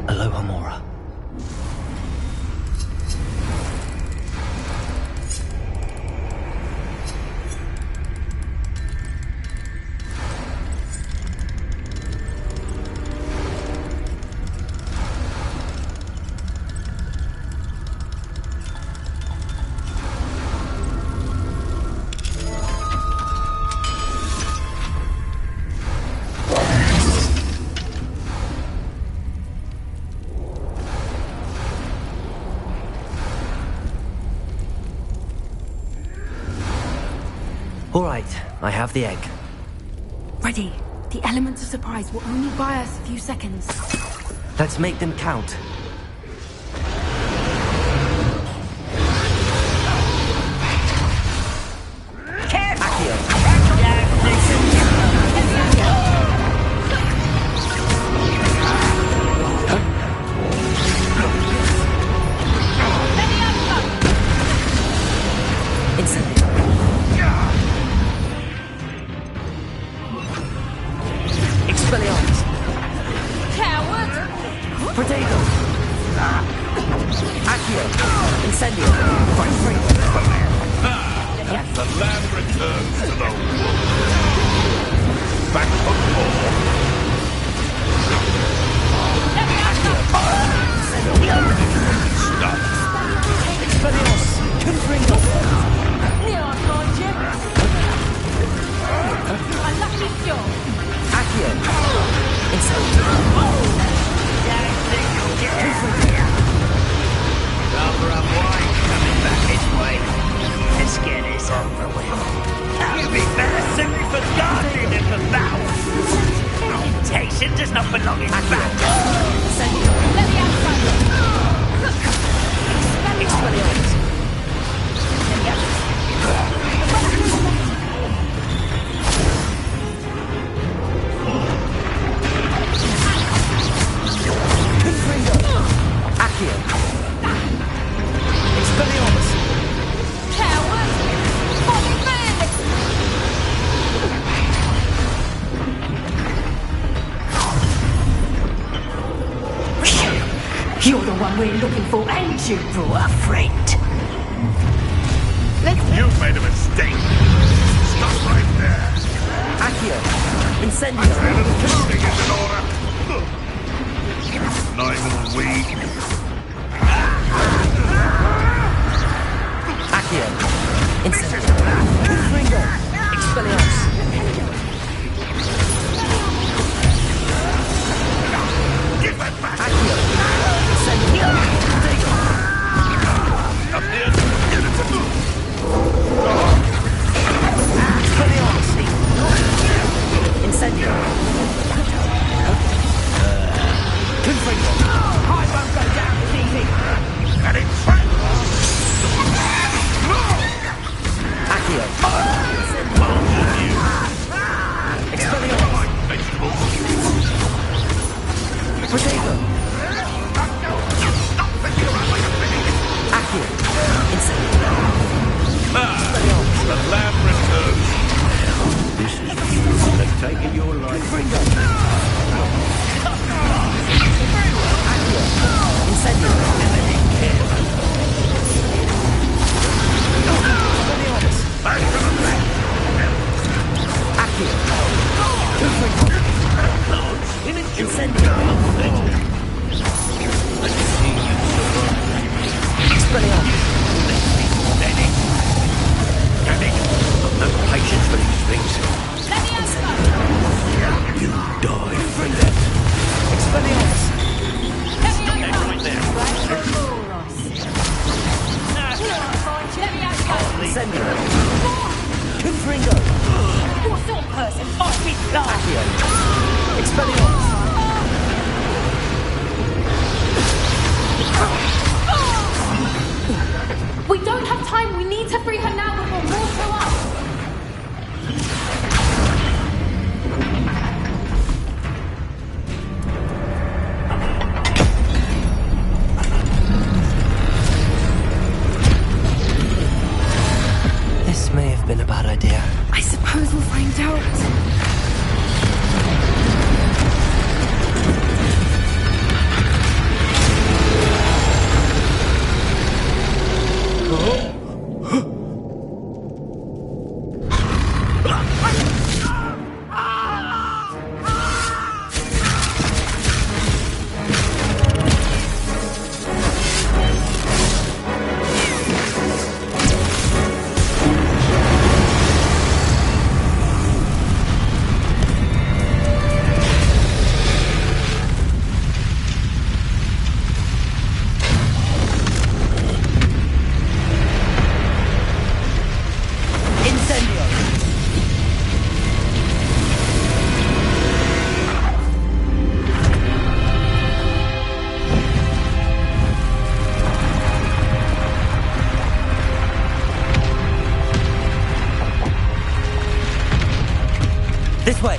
Aloha, Mora. All right, I have the egg.
Ready. The element of surprise will only buy us a few seconds.
Let's make them count.
You're the one we're looking for, and you brought a friend.
You've made a mistake. Stop right there.
Accio. Incendio.
I say a little counting is in order. Not even weak.
Accio. Incendio. Confringo. Expelliarmus.
Confringo!
What sort of person? I'll be blind!
Accio! Expelliarmus!
We don't have time. We need to free her now before more show up.
This may have been a bad idea.
I suppose we'll find out.
This way!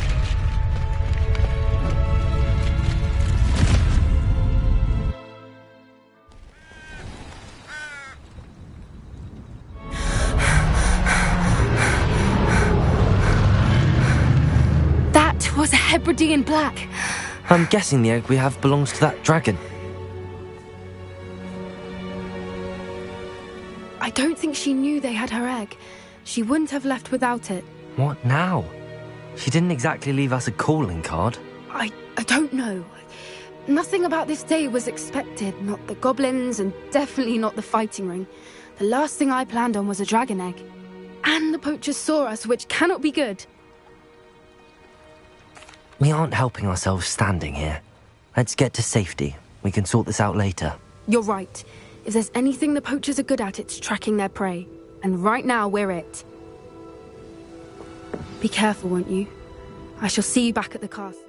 That was a Hebridean black.
I'm guessing the egg we have belongs to that dragon.
I don't think she knew they had her egg. She wouldn't have left without it.
What now? She didn't exactly leave us a calling card.
I don't know. Nothing about this day was expected. Not the goblins, and definitely not the fighting ring. The last thing I planned on was a dragon egg. And the poachers saw us, which cannot be good.
We aren't helping ourselves standing here. Let's get to safety. We can sort this out later.
You're right. If there's anything the poachers are good at, it's tracking their prey. And right now, we're it. Be careful, won't you? I shall see you back at the castle.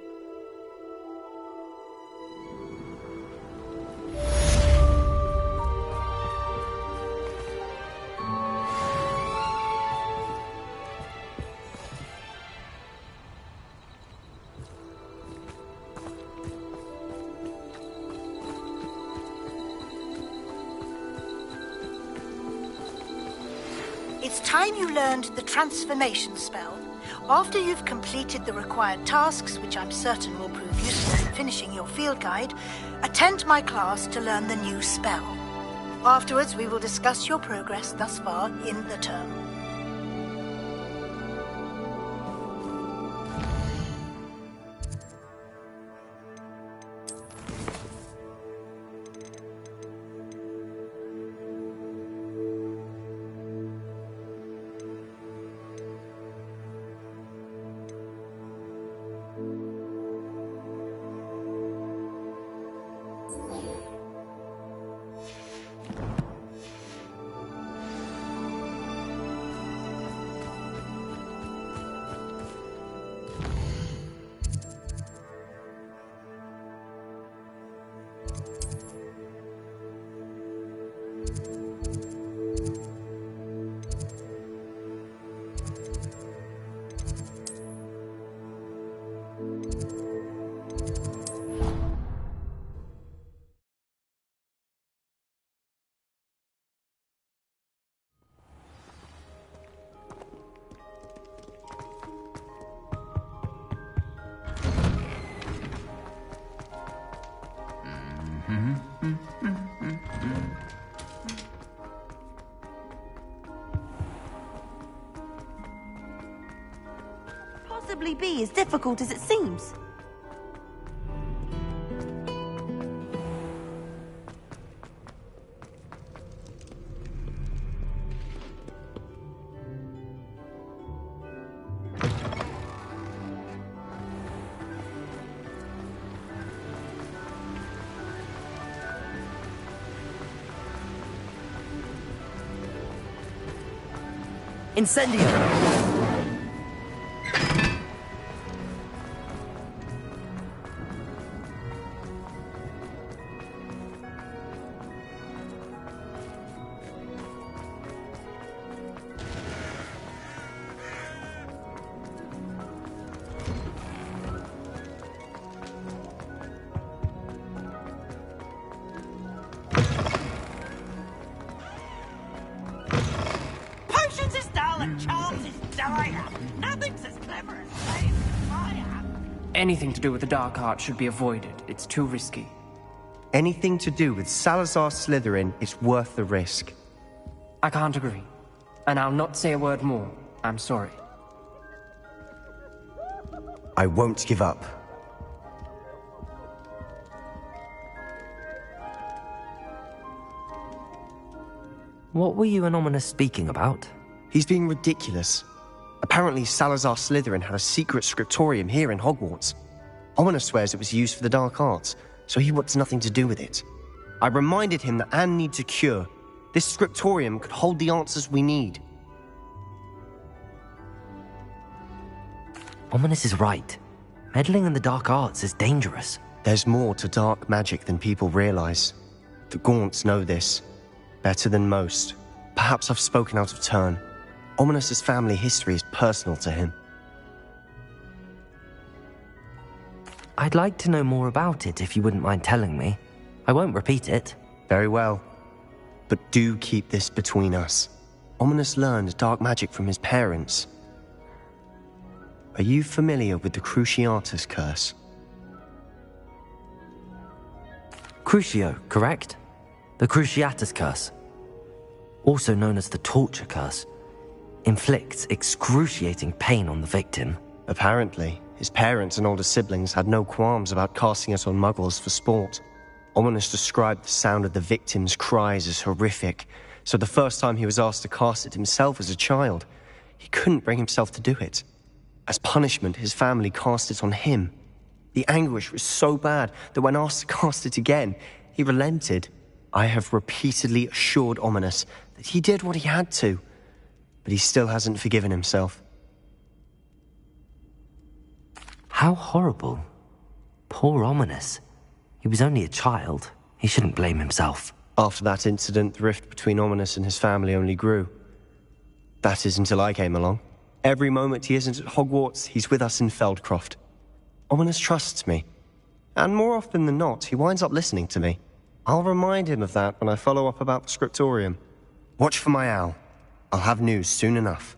It's time you learned the transformation spell. After you've completed the required tasks, which I'm certain will prove useful in finishing your field guide, attend my class to learn the new spell. Afterwards, we will discuss your progress thus far in the term.
Possibly be as difficult as it seems.
Incendio!
Potions is dull and charms is dire. Nothing's as clever as playing with fire.
Anything to do with the dark art should be avoided. It's too risky.
Anything to do with Salazar Slytherin is worth the risk.
I can't agree. And I'll not say a word more. I'm sorry.
I won't give up.
What were you and Ominous speaking about?
He's being ridiculous. Apparently Salazar Slytherin had a secret scriptorium here in Hogwarts. Ominous swears it was used for the dark arts, so he wants nothing to do with it. I reminded him that Anne needs a cure. This scriptorium could hold the answers we need.
Ominous is right. Meddling in the dark arts is dangerous.
There's more to dark magic than people realize. The Gaunts know this. Better than most. Perhaps I've spoken out of turn. Ominous's family history is personal to him.
I'd like to know more about it if you wouldn't mind telling me. I won't repeat it.
Very well. But do keep this between us. Ominous learned dark magic from his parents. Are you familiar with the Cruciatus curse?
Crucio, correct? The Cruciatus curse, also known as the torture curse, inflicts excruciating pain on the victim.
Apparently, his parents and older siblings had no qualms about casting it on muggles for sport. Ominous described the sound of the victim's cries as horrific, so the first time he was asked to cast it himself as a child, he couldn't bring himself to do it. As punishment, his family cast it on him. The anguish was so bad that when asked to cast it again, he relented. I have repeatedly assured Ominous that he did what he had to, but he still hasn't forgiven himself.
How horrible. Poor Ominous. He was only a child. He shouldn't blame himself.
After that incident, the rift between Ominous and his family only grew. That is until I came along. Every moment he isn't at Hogwarts, he's with us in Feldcroft. Ominous trusts me. And more often than not, he winds up listening to me. I'll remind him of that when I follow up about the scriptorium. Watch for my owl. I'll have news soon enough.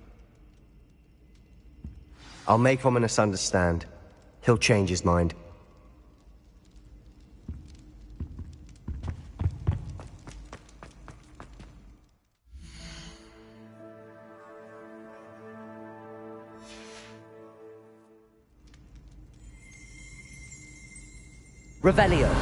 I'll make Ominous understand. He'll change his mind.
Revelio.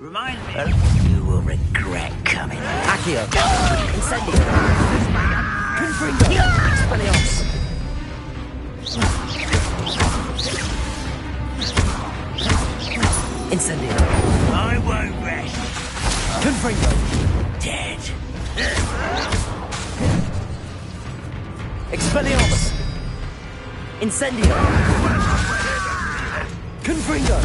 Remind me.
You will regret coming. Accio. Incendio. Confringo. Expelliarmus.
Incendio.
I won't rest.
Confringo.
Dead.
Expelliarmus. Incendio. Confringo.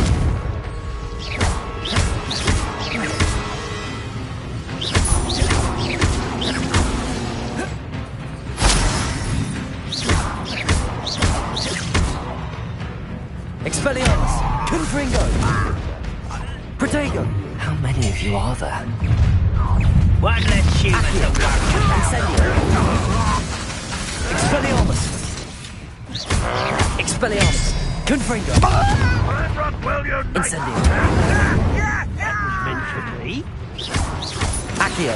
Expelliarmus. Confringo. Protego. How many of you are there?
One less human to worry about.
Incendio. Expelliarmus. Expelliarmus. Confringo. Incendio.
That was meant to be.
Accio.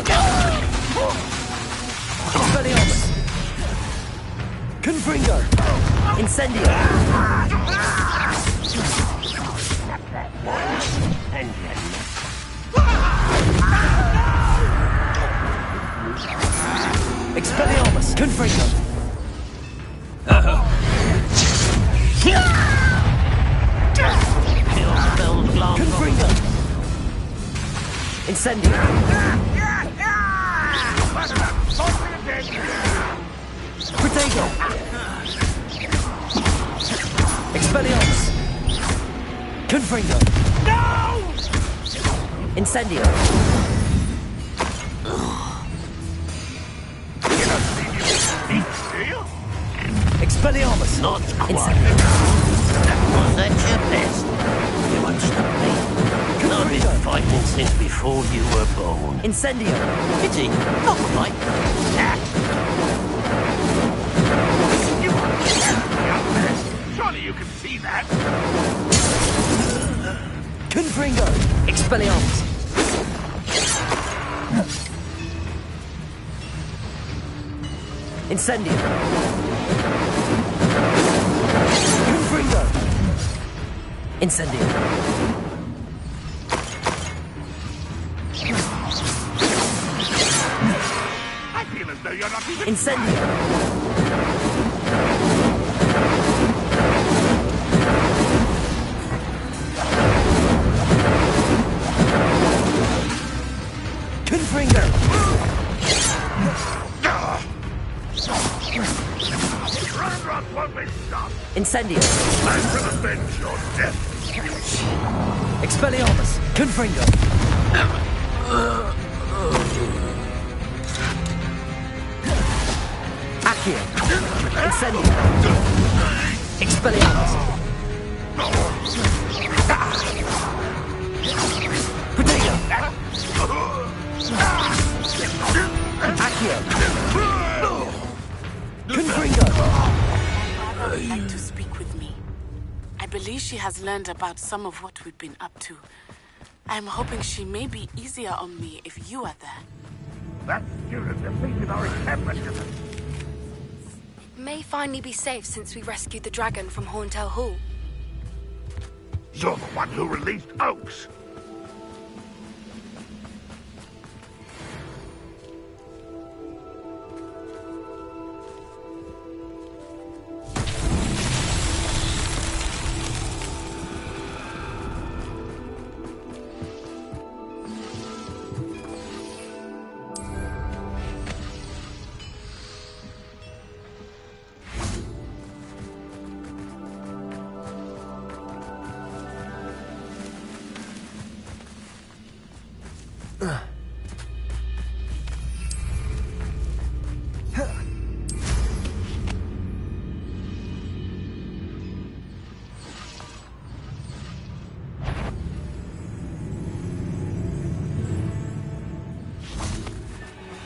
Expelliarmus. Confringo. Incendio. Expelliarmus. Confringo. Confringo. Incendio. Protego. Expelliarmus. Confringo. No! Incendio. Expelliarmus.
Not quite.
Incendio.
Was that your best? You won't stop me. I've been fighting since before you were born.
Incendio.
Pity. Not quite.
Surely you can see that.
Confringo. Expelliarmus. Incendio. Confringo. Incendio.
I feel as though you're not even...
Incendio. Confringo.
Ranrock won't be stopped.
Incendio.
I'm to avenge your death.
Expelliarmus. Confringo. Accio. Incendio. Expelliarmus. Protego. Accio. Confringo.
Would like to speak with me. I believe she has learned about some of what we've been up to. I'm hoping she may be easier on me if you are there.
That student defeated our encampment.
It may finally be safe since we rescued the dragon from Horntail Hall.
You're the one who released Oaks.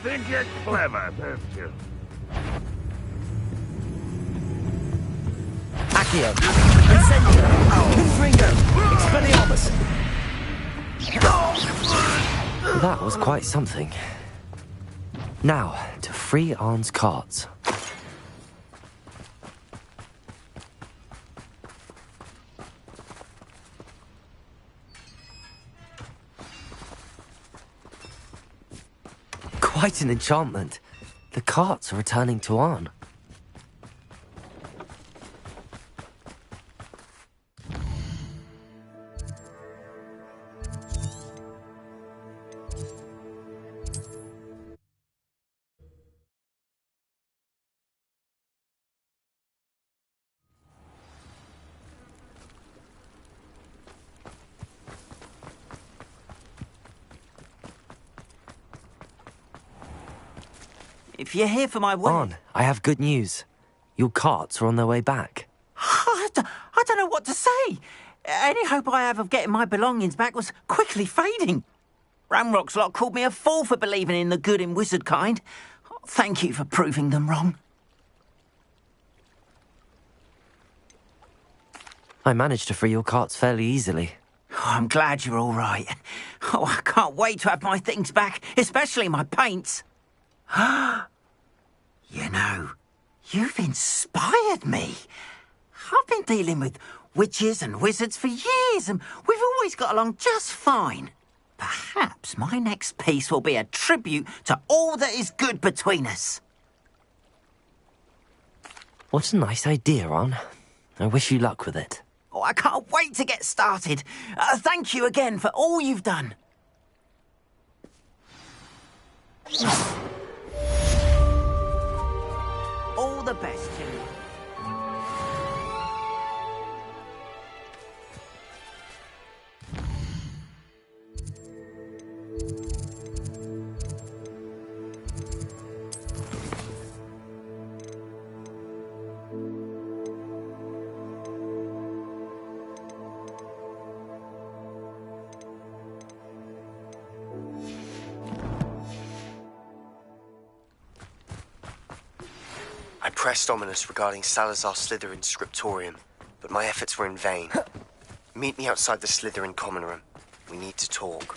Think you're clever, don't you?
Accio. Incendio. Confringo. Expelliarmus. That was quite something. Now, to free Arn's carts. Quite an enchantment. The carts are returning to Arn.
if you're here for my wedding...
On, I have good news. Your carts are on their way back.
I don't know what to say. Any hope I have of getting my belongings back was quickly fading. Ranrock's lot called me a fool for believing in the good in wizard kind. Thank you for proving them wrong.
I managed to free your carts fairly easily.
Oh, I'm glad you're all right. Oh, I can't wait to have my things back, especially my paints. You know, you've inspired me. I've been dealing with witches and wizards for years, and we've always got along just fine. Perhaps my next piece will be a tribute to all that is good between us.
What a nice idea, Ron. I wish you luck with it.
Oh, I can't wait to get started. Thank you again for all you've done. All the best, Jim.
I pressed Ominous regarding Salazar Slytherin's scriptorium, but my efforts were in vain. Meet me outside the Slytherin common room. We need to talk.